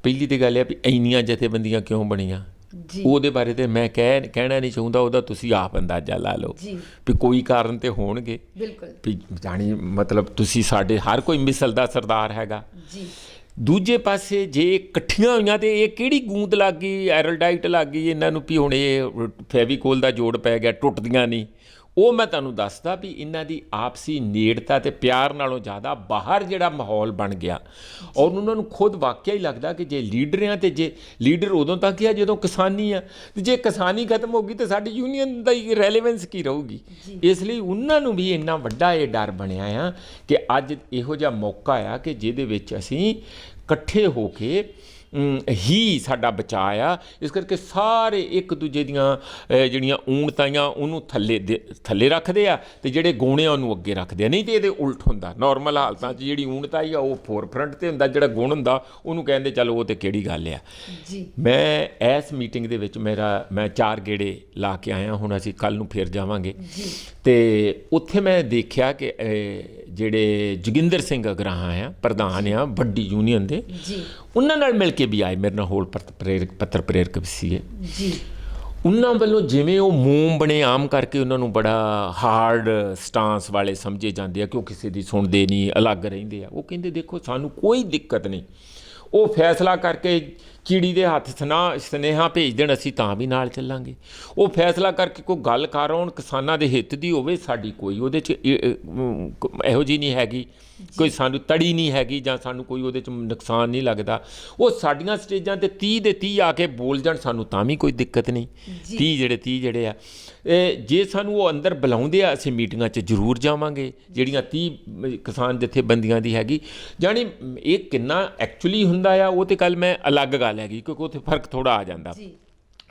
ਪਹਿਲੀ ਤਾਂ ਗੱਲ ਹੈ ਵੀ ਇੰਨੀਆਂ ਜਥੇਬੰਦੀਆਂ ਕਿਉਂ ਬਣੀਆਂ? ਜੀ ਉਹਦੇ ਬਾਰੇ ਤੇ ਮੈਂ ਕਹਿਣਾ ਨਹੀਂ ਚਾਹੁੰਦਾ, ਉਹਦਾ ਤੁਸੀਂ ਆਪ ਅੰਦਾਜ਼ਾ ਲਾ ਲਓ ਜੀ ਵੀ ਕੋਈ ਕਾਰਨ ਤੇ ਹੋਣਗੇ ਬਿਲਕੁਲ ਵੀ ਜਾਣੀ ਮਤਲਬ ਤੁਸੀਂ ਸਾਡੇ ਹਰ ਕੋਈ ਮਿਸਲ ਦਾ ਸਰਦਾਰ ਹੈਗਾ। ਜੀ ਦੂਜੇ ਪਾਸੇ ਜੇ ਇਕੱਠੀਆਂ ਹੋਈਆਂ ਤੇ ਇਹ ਕਿਹੜੀ ਗੂੰਦ ਲੱਗ ਗਈ, ਐਰਲਡਾਈਟ ਲੱਗ ਗਈ ਇਹਨਾਂ ਨੂੰ ਵੀ ਹੁਣ ਇਹ ਫੈਵੀਕੋਲ ਦਾ ਜੋੜ ਪੈ ਗਿਆ, ਟੁੱਟਦੀਆਂ ਨਹੀਂ। ਉਹ ਮੈਂ ਤੁਹਾਨੂੰ ਦੱਸਦਾ ਵੀ ਇਹਨਾਂ ਦੀ ਆਪਸੀ ਨੇੜਤਾ ਤੇ ਪਿਆਰ ਨਾਲੋਂ ਜ਼ਿਆਦਾ ਬਾਹਰ ਜਿਹੜਾ ਮਾਹੌਲ ਬਣ ਗਿਆ, ਔਰ ਉਹਨਾਂ ਨੂੰ ਖੁਦ ਵਾਕਿਆ ਹੀ ਲੱਗਦਾ ਕਿ ਜੇ ਲੀਡਰ ਆ ਤੇ ਜੇ ਲੀਡਰ ਉਦੋਂ ਤੱਕ ਆ ਜਦੋਂ ਕਿਸਾਨੀ ਆ, ਤੇ ਜੇ ਕਿਸਾਨੀ ਖਤਮ ਹੋ ਗਈ ਤਾਂ ਸਾਡੀ ਯੂਨੀਅਨ ਦਾ ਹੀ ਰੈਲੇਵੈਂਸ ਕੀ ਰਹੂਗੀ। ਇਸ ਲਈ ਉਹਨਾਂ ਨੂੰ ਵੀ ਇੰਨਾ ਵੱਡਾ ਇਹ ਡਰ ਬਣਿਆ ਆ ਕਿ ਅੱਜ ਇਹੋ ਜਿਹਾ ਮੌਕਾ ਆ ਕਿ ਜਿਹਦੇ ਵਿੱਚ ਅਸੀਂ ਇਕੱਠੇ ਹੋ ਕੇ ਹੀ ਸਾਡਾ ਬਚਾਅ ਆ। ਇਸ ਕਰਕੇ ਸਾਰੇ ਇੱਕ ਦੂਜੇ ਦੀਆਂ ਜਿਹੜੀਆਂ ਊਣਤਾਈਆਂ ਉਹਨੂੰ ਥੱਲੇ ਰੱਖਦੇ ਆ ਤੇ ਜਿਹੜੇ ਗੁਣ ਆ ਉਹਨੂੰ ਅੱਗੇ ਰੱਖਦੇ ਆ। ਨਹੀਂ ਤੇ ਇਹਦੇ ਉਲਟ ਹੁੰਦਾ, ਨਾਰਮਲ ਹਾਲਤਾਂ 'ਚ ਜਿਹੜੀ ਊਣਤਾਈ ਆ ਉਹ ਫੋਰਫਰੰਟ ਤੇ ਹੁੰਦਾ, ਜਿਹੜਾ ਗੁਣ ਹੁੰਦਾ ਉਹਨੂੰ ਕਹਿੰਦੇ ਚਲੋ ਉਹ ਤੇ ਕਿਹੜੀ ਗੱਲ ਆ। ਜੀ ਮੈਂ ਇਸ ਮੀਟਿੰਗ ਦੇ ਵਿੱਚ ਮੈਂ 4 ਗੇੜੇ ਲਾ ਕੇ ਆਇਆ, ਹੁਣ ਅਸੀਂ ਕੱਲ੍ਹ ਨੂੰ ਫਿਰ ਜਾਵਾਂਗੇ। ਤੇ ਉੱਥੇ ਮੈਂ ਦੇਖਿਆ ਕਿ ਜਿਹੜੇ ਜੋਗਿੰਦਰ ਸਿੰਘ ਅਗਰਾਹਾਂ ਆ, ਪ੍ਰਧਾਨ ਆ ਵੱਡੀ ਯੂਨੀਅਨ ਦੇ, ਉਹਨਾਂ ਨਾਲ ਮਿਲ ਕੇ ਵੀ ਆਏ, ਮੇਰੇ ਨਾਲ ਹੋਰ ਪੱਤਰ ਪ੍ਰੇਰਕ ਵੀ ਸੀਗੇ ਜੀ। ਉਹਨਾਂ ਵੱਲੋਂ ਜਿਵੇਂ ਉਹ ਮੋਮ ਬਣੇ ਆਮ ਕਰਕੇ ਉਹਨਾਂ ਨੂੰ ਬੜਾ ਹਾਰਡ ਸਟਾਂਸ ਵਾਲੇ ਸਮਝੇ ਜਾਂਦੇ ਆ ਕਿ ਉਹ ਕਿਸੇ ਦੀ ਸੁਣਦੇ ਨਹੀਂ, ਅਲੱਗ ਰਹਿੰਦੇ ਆ। ਉਹ ਕਹਿੰਦੇ ਦੇਖੋ ਸਾਨੂੰ ਕੋਈ ਦਿੱਕਤ ਨਹੀਂ, ਉਹ ਫੈਸਲਾ ਕਰਕੇ ਚਿੜੀ ਦੇ ਹੱਥ ਸੁਨੇਹਾ ਭੇਜ ਦੇਣ, ਅਸੀਂ ਤਾਂ ਵੀ ਨਾਲ ਚੱਲਾਂਗੇ। ਉਹ ਫੈਸਲਾ ਕਰਕੇ ਕੋਈ ਗੱਲ ਕਰ ਆਉਣ ਕਿਸਾਨਾਂ ਦੇ ਹਿੱਤ ਦੀ ਹੋਵੇ, ਸਾਡੀ ਕੋਈ ਉਹਦੇ 'ਚ ਇਹੋ ਜਿਹੀ ਨਹੀਂ ਹੈਗੀ, ਕੋਈ ਸਾਨੂੰ ਤੜੀ ਨਹੀਂ ਹੈਗੀ ਜਾਂ ਸਾਨੂੰ ਕੋਈ ਉਹਦੇ 'ਚ ਨੁਕਸਾਨ ਨਹੀਂ ਲੱਗਦਾ। ਉਹ ਸਾਡੀਆਂ ਸਟੇਜਾਂ 'ਤੇ 30 ਦੇ 30 ਆ ਕੇ ਬੋਲ ਜਾਣ, ਸਾਨੂੰ ਤਾਂ ਵੀ ਕੋਈ ਦਿੱਕਤ ਨਹੀਂ। 30 ਜਿਹੜੇ ਆ ਜੇ ਸਾਨੂੰ ਉਹ ਅੰਦਰ ਬੁਲਾਉਂਦੇ ਆ ਅਸੀਂ ਮੀਟਿੰਗਾਂ 'ਚ ਜ਼ਰੂਰ ਜਾਵਾਂਗੇ, ਜਿਹੜੀਆਂ 30 ਕਿਸਾਨ ਜਥੇਬੰਦੀਆਂ ਦੀ ਹੈਗੀ। ਜਾਣੀ ਇਹ ਕਿੰਨਾ ਐਕਚੁਅਲੀ ਹੁੰਦਾ ਆ ਉਹ ਤੇ ਕੱਲ ਮੈਂ ਅਲੱਗ ਗੱਲ ਹੈਗੀ, ਕਿਉਂਕਿ ਉੱਥੇ ਫਰਕ ਥੋੜ੍ਹਾ ਆ ਜਾਂਦਾ।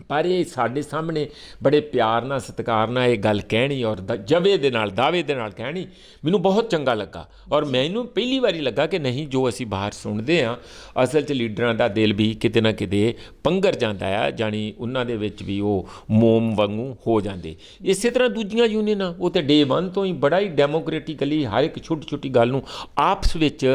ਪਰ ਇਹ ਸਾਡੇ ਸਾਹਮਣੇ ਬੜੇ ਪਿਆਰ ਨਾਲ ਸਤਿਕਾਰ ਨਾਲ ਇਹ ਗੱਲ ਕਹਿਣੀ ਔਰ ਦਾਅਵੇ ਦੇ ਨਾਲ ਕਹਿਣੀ ਮੈਨੂੰ ਬਹੁਤ ਚੰਗਾ ਲੱਗਾ। ਔਰ ਮੈਨੂੰ ਪਹਿਲੀ ਵਾਰੀ ਲੱਗਾ ਕਿ ਨਹੀਂ, ਜੋ ਅਸੀਂ ਬਾਹਰ ਸੁਣਦੇ ਹਾਂ ਅਸਲ 'ਚ ਲੀਡਰਾਂ ਦਾ ਦਿਲ ਵੀ ਕਿਤੇ ਨਾ ਕਿਤੇ ਪੰਘਰ ਜਾਂਦਾ ਆ, ਜਾਣੀ ਉਹਨਾਂ ਦੇ ਵਿੱਚ ਵੀ ਉਹ ਮੋਮ ਵਾਂਗੂ ਹੋ ਜਾਂਦੇ। ਇਸੇ ਤਰ੍ਹਾਂ ਦੂਜੀਆਂ ਯੂਨੀਅਨਾਂ ਉਹ ਤਾਂ ਡੇ 1 ਤੋਂ ਹੀ ਬੜਾ ਹੀ ਡੈਮੋਕ੍ਰੈਟਿਕਲੀ ਹਰ ਇੱਕ ਛੋਟੀ ਗੱਲ ਨੂੰ ਆਪਸ ਵਿੱਚ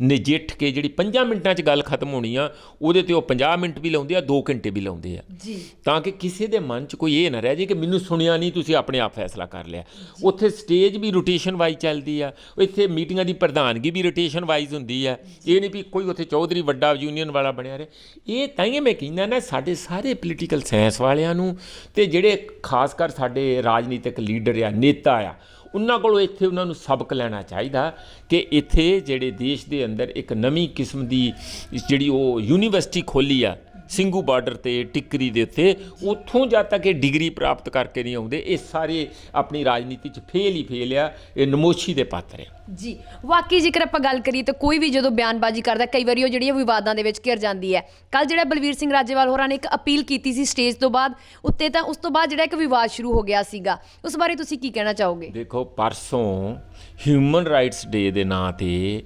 ਨਜਿੱਠ ਕੇ ਜਿਹੜੀ 5 ਮਿੰਟਾਂ 'ਚ ਗੱਲ ਖਤਮ ਹੋਣੀ ਆ ਉਹਦੇ 'ਤੇ ਉਹ 50 ਮਿੰਟ ਵੀ ਲਾਉਂਦੇ ਆ, 2 ਘੰਟੇ ਵੀ ਲਾਉਂਦੇ ਆ ਜੀ, ਤਾਂ ਕਿ ਕਿਸੇ ਦੇ ਮਨ 'ਚ ਕੋਈ ਇਹ ਨਾ ਰਹਿ ਜੇ ਕਿ ਮੈਨੂੰ ਸੁਣਿਆ ਨਹੀਂ, ਤੁਸੀਂ ਆਪਣੇ ਆਪ ਫੈਸਲਾ ਕਰ ਲਿਆ। ਉੱਥੇ ਸਟੇਜ ਵੀ ਰੋਟੇਸ਼ਨ ਵਾਈਜ਼ ਚੱਲਦੀ ਆ, ਇੱਥੇ ਮੀਟਿੰਗਾਂ ਦੀ ਪ੍ਰਧਾਨਗੀ ਵੀ ਰੋਟੇਸ਼ਨ ਵਾਈਜ਼ ਹੁੰਦੀ ਆ। ਇਹ ਨਹੀਂ ਵੀ ਕੋਈ ਉੱਥੇ ਚੌਧਰੀ ਵੱਡਾ ਯੂਨੀਅਨ ਵਾਲਾ ਬਣਿਆ ਰਹੇ। ਇਹ ਤਾਂ ਹੀ ਮੈਂ ਕਹਿੰਦਾ ਨਾ ਸਾਡੇ ਸਾਰੇ ਪੋਲੀਟੀਕਲ ਸਾਇੰਸ ਵਾਲਿਆਂ ਨੂੰ ਤੇ ਜਿਹੜੇ ਖਾਸ ਕਰ ਸਾਡੇ ਰਾਜਨੀਤਿਕ ਲੀਡਰ ਆ, ਨੇਤਾ ਆ, ਉਹਨਾਂ ਕੋਲੋਂ ਇੱਥੇ ਉਹਨਾਂ ਨੂੰ ਸਬਕ ਲੈਣਾ ਚਾਹੀਦਾ ਕਿ ਇੱਥੇ ਜਿਹੜੇ ਦੇਸ਼ ਦੇ ਅੰਦਰ ਇੱਕ ਨਵੀਂ ਕਿਸਮ ਦੀ ਜਿਹੜੀ ਉਹ ਯੂਨੀਵਰਸਿਟੀ ਖੋਲ੍ਹੀ ਆ ਸਿੰਘੂ ਬਾਰਡਰ ਤੇ ਟਿੱਕਰੀ ਦੇ ਉੱਤੇ, ਉੱਥੋਂ ਜਦ ਤੱਕ ਇਹ ਡਿਗਰੀ ਪ੍ਰਾਪਤ ਕਰਕੇ ਨਹੀਂ ਆਉਂਦੇ ਇਹ ਸਾਰੇ ਆਪਣੀ ਰਾਜਨੀਤੀ 'ਚ ਫੇਲ ਆ, ਇਹ ਨਮੋਸ਼ੀ ਦੇ ਪਾਤਰ ਆ ਜੀ। ਵਾਕਈ ਜੇਕਰ ਆਪਾਂ ਗੱਲ ਕਰੀਏ ਤਾਂ ਕੋਈ ਵੀ ਜਦੋਂ ਬਿਆਨਬਾਜ਼ੀ ਕਰਦਾ ਕਈ ਵਾਰੀ ਉਹ ਜਿਹੜੀਆਂ ਵਿਵਾਦਾਂ ਦੇ ਵਿੱਚ ਘਿਰ ਜਾਂਦੀ ਹੈ। ਕੱਲ ਜਿਹੜਾ ਬਲਵੀਰ ਸਿੰਘ ਰਾਜੇਵਾਲ ਹੋਰਾਂ ਨੇ ਇੱਕ ਅਪੀਲ ਕੀਤੀ ਸੀ ਸਟੇਜ ਤੋਂ ਬਾਅਦ ਉੱਤੇ, ਤਾਂ ਉਸ ਤੋਂ ਬਾਅਦ ਜਿਹੜਾ ਇੱਕ ਵਿਵਾਦ ਸ਼ੁਰੂ ਹੋ ਗਿਆ ਸੀਗਾ, ਉਸ ਬਾਰੇ ਤੁਸੀਂ ਕੀ ਕਹਿਣਾ ਚਾਹੋਗੇ? ਦੇਖੋ, ਪਰਸੋਂ ਹਿਊਮਨ ਰਾਈਟਸ ਡੇ ਦੇ ਨਾਂ 'ਤੇ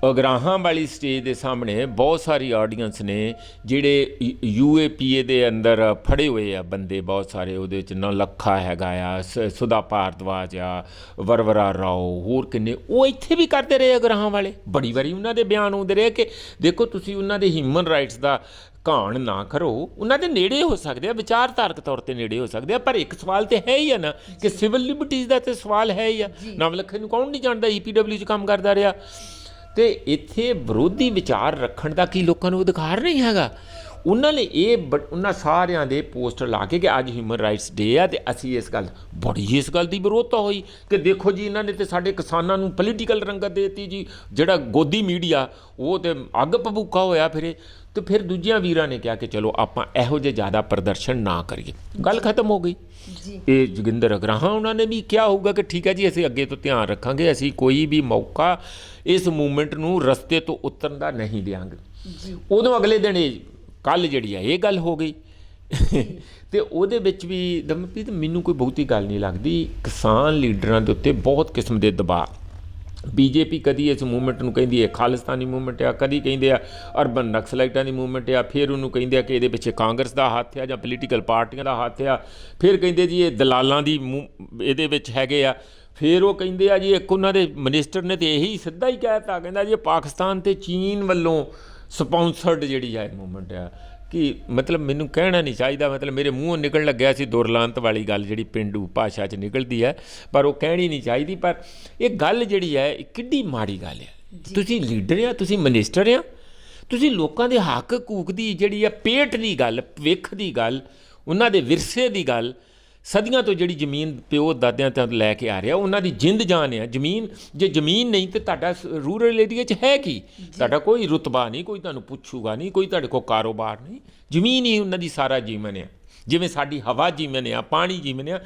ਅਗਰਾਹਾਂ ਵਾਲੀ ਸਟੇਜ ਦੇ ਸਾਹਮਣੇ ਬਹੁਤ ਸਾਰੀ ਆਡੀਅנס ਨੇ ਜਿਹੜੇ UAPA ਦੇ ਅੰਦਰ ਫੜੇ ਹੋਏ ਆ ਬੰਦੇ ਬਹੁਤ ਸਾਰੇ, ਉਹਦੇ ਵਿੱਚ ਨੌਲੱਖਾ ਹੈਗਾ ਆ, ਸੁਦਾ ਭਾਰਦਵਾਜ ਆ, ਵਰਵਰਾ ਰਾਓ, ਹੋਰ ਕਿੰਨੇ, ਉਹ ਇੱਥੇ ਵੀ ਕਰਦੇ ਰਹੇ ਅਗਰਾਹਾਂ ਵਾਲੇ। ਬੜੀ ਵਾਰੀ ਉਹਨਾਂ ਦੇ ਬਿਆਨ ਆਉਂਦੇ ਰਹੇ ਕਿ ਦੇਖੋ ਤੁਸੀਂ ਉਹਨਾਂ ਦੇ ਹਿਊਮਨ ਰਾਈਟਸ ਦਾ ਘਾਣ ਨਾ ਕਰੋ, ਉਹਨਾਂ ਦੇ ਨੇੜੇ ਹੋ ਸਕਦੇ ਆ, ਵਿਚਾਰਧਾਰਕ ਤੌਰ 'ਤੇ ਨੇੜੇ ਹੋ ਸਕਦੇ ਆ, ਪਰ ਇੱਕ ਸਵਾਲ ਤਾਂ ਹੈ ਹੀ ਆ ਨਾ ਕਿ ਸਿਵਲ ਲਿਬਰਟੀਜ਼ ਦਾ ਤਾਂ ਸਵਾਲ ਹੈ ਹੀ ਆ। ਨਵਲੱਖੇ ਨੂੰ ਕੌਣ ਨਹੀਂ ਜਾਣਦਾ, EPW 'ਚ ਕੰਮ ਕਰਦਾ ਰਿਹਾ। ਤੇ ਇੱਥੇ ਵਿਰੋਧੀ ਵਿਚਾਰ ਰੱਖਣ ਦਾ ਕੀ ਲੋਕਾਂ ਨੂੰ ਅਧਿਕਾਰ ਨਹੀਂ ਹੈਗਾ? ਉਹਨਾਂ ਨੇ ਉਹਨਾਂ ਸਾਰਿਆਂ ਦੇ ਪੋਸਟਰ ਲਾ ਕੇ ਕਿ ਅੱਜ ਹਿਊਮਨ ਰਾਈਟਸ ਡੇ ਆ ਤੇ ਅਸੀਂ ਇਸ ਗੱਲ ਦੀ ਵਿਰੋਧਤਾ ਹੋਈ ਕਿ ਦੇਖੋ ਜੀ ਇਹਨਾਂ ਨੇ ਤੇ ਸਾਡੇ ਕਿਸਾਨਾਂ ਨੂੰ ਪੋਲੀਟੀਕਲ ਰੰਗਤ ਦੇ ਦਿੱਤੀ ਜੀ। ਜਿਹੜਾ ਗੋਦੀ ਮੀਡੀਆ ਉਹ ਤੇ ਅੱਗ ਭਬੂਕਾ ਹੋਇਆ ਫਿਰੇ। ਤੇ ਫਿਰ ਦੂਜਿਆਂ ਵੀਰਾਂ ਨੇ ਕਿਹਾ ਕਿ ਚਲੋ ਆਪਾਂ ਇਹੋ ਜਿਹੇ ਜ਼ਿਆਦਾ ਪ੍ਰਦਰਸ਼ਨ ਨਾ ਕਰੀਏ, ਗੱਲ ਖਤਮ ਹੋ ਗਈ। ਇਹ ਜੋਗਿੰਦਰ ਅਗਰਾਹਾਂ ਉਹਨਾਂ ਨੇ ਵੀ ਕਿਹਾ ਹੋਊਗਾ ਕਿ ਠੀਕ ਹੈ ਜੀ ਅਸੀਂ ਅੱਗੇ ਤੋਂ ਧਿਆਨ ਰੱਖਾਂਗੇ, ਅਸੀਂ ਕੋਈ ਵੀ ਮੌਕਾ ਇਸ ਮੂਵਮੈਂਟ ਨੂੰ ਰਸਤੇ ਤੋਂ ਉਤਰਨ ਦਾ ਨਹੀਂ ਦਿਆਂਗੇ। ਉਦੋਂ ਅਗਲੇ ਦਿਨ ਕੱਲ੍ਹ ਜਿਹੜੀ ਆ ਇਹ ਗੱਲ ਹੋ ਗਈ ਤੇ ਉਹਦੇ ਵਿੱਚ ਵੀ ਦਮਨਪ੍ਰੀਤ ਮੈਨੂੰ ਕੋਈ ਬਹੁਤੀ ਗੱਲ ਨਹੀਂ ਲੱਗਦੀ। ਕਿਸਾਨ ਲੀਡਰਾਂ ਦੇ ਉੱਤੇ ਬਹੁਤ ਕਿਸਮ ਦੇ ਦਬਾਅ, BJP ਕਦੀ ਇਸ ਮੂਵਮੈਂਟ ਨੂੰ ਕਹਿੰਦੀ ਹੈ ਖਾਲਿਸਤਾਨੀ ਮੂਵਮੈਂਟ ਆ, ਕਦੀ ਕਹਿੰਦੇ ਆ ਅਰਬਨ ਨਕਸਲਾਈਟਾਂ ਦੀ ਮੂਵਮੈਂਟ ਆ, ਫਿਰ ਉਹਨੂੰ ਕਹਿੰਦੇ ਆ ਕਿ ਇਹਦੇ ਪਿੱਛੇ ਕਾਂਗਰਸ ਦਾ ਹੱਥ ਆ ਜਾਂ ਪੋਲੀਟੀਕਲ ਪਾਰਟੀਆਂ ਦਾ ਹੱਥ ਆ, ਫਿਰ ਕਹਿੰਦੇ ਜੀ ਇਹ ਦਲਾਲਾਂ ਦੀ ਇਹਦੇ ਵਿੱਚ ਹੈਗੇ ਆ, ਫਿਰ ਉਹ ਕਹਿੰਦੇ ਆ ਜੀ ਇੱਕ ਉਹਨਾਂ ਦੇ ਮਿਨਿਸਟਰ ਨੇ ਤਾਂ ਇਹੀ ਸਿੱਧਾ ਹੀ ਕਹਿ ਦਿੱਤਾ, ਕਹਿੰਦਾ ਜੀ ਪਾਕਿਸਤਾਨ ਅਤੇ ਚੀਨ ਵੱਲੋਂ ਸਪਾਂਸਰਡ ਜਿਹੜੀ ਆ ਇਹ ਮੂਵਮੈਂਟ ਆ। ਕਿ ਮਤਲਬ ਮੈਨੂੰ ਕਹਿਣਾ ਨਹੀਂ ਚਾਹੀਦਾ, ਮਤਲਬ ਮੇਰੇ ਮੂੰਹੋਂ ਨਿਕਲ ਲੱਗਿਆ ਸੀ ਦੁਰਲਾਂਤ ਵਾਲੀ ਗੱਲ ਜਿਹੜੀ ਪੇਂਡੂ ਭਾਸ਼ਾ 'ਚ ਨਿਕਲਦੀ ਹੈ, ਪਰ ਉਹ ਕਹਿਣੀ ਨਹੀਂ ਚਾਹੀਦੀ। ਪਰ ਇਹ ਗੱਲ ਜਿਹੜੀ ਹੈ ਇਹ ਕਿੱਡੀ ਮਾੜੀ ਗੱਲ ਹੈ। ਤੁਸੀਂ ਲੀਡਰ ਆ, ਤੁਸੀਂ ਮਿਨਿਸਟਰ ਆ, ਤੁਸੀਂ ਲੋਕਾਂ ਦੇ ਹੱਕ ਹਕੂਕ ਦੀ ਜਿਹੜੀ ਆ ਪੇਟ ਦੀ ਗੱਲ, ਭਵਿੱਖ ਦੀ ਗੱਲ, ਉਹਨਾਂ ਦੇ ਵਿਰਸੇ ਦੀ ਗੱਲ, ਸਦੀਆਂ ਤੋਂ ਜਿਹੜੀ ਜ਼ਮੀਨ ਪਿਓ ਦਾਦਿਆਂ ਤੋਂ ਲੈ ਕੇ ਆ ਰਿਹਾ, ਉਹਨਾਂ ਦੀ ਜਿੰਦ ਜਾਨ ਆ ਜ਼ਮੀਨ। ਜੇ ਜ਼ਮੀਨ ਨਹੀਂ ਤਾਂ ਤੁਹਾਡਾ ਰੂਰਲ ਏਰੀਆ 'ਚ ਹੈ ਕੀ? ਤੁਹਾਡਾ ਕੋਈ ਰੁਤਬਾ ਨਹੀਂ, ਕੋਈ ਤੁਹਾਨੂੰ ਪੁੱਛੂਗਾ ਨਹੀਂ, ਕੋਈ ਤੁਹਾਡੇ ਕੋਲ ਕਾਰੋਬਾਰ ਨਹੀਂ। ਜ਼ਮੀਨ ਹੀ ਉਹਨਾਂ ਦੀ ਸਾਰਾ ਜੀਵਨ ਆ। ਜਿਵੇਂ ਸਾਡੀ ਹਵਾ ਜੀਵਨ ਆ, ਪਾਣੀ ਜੀਵਨ ਆ,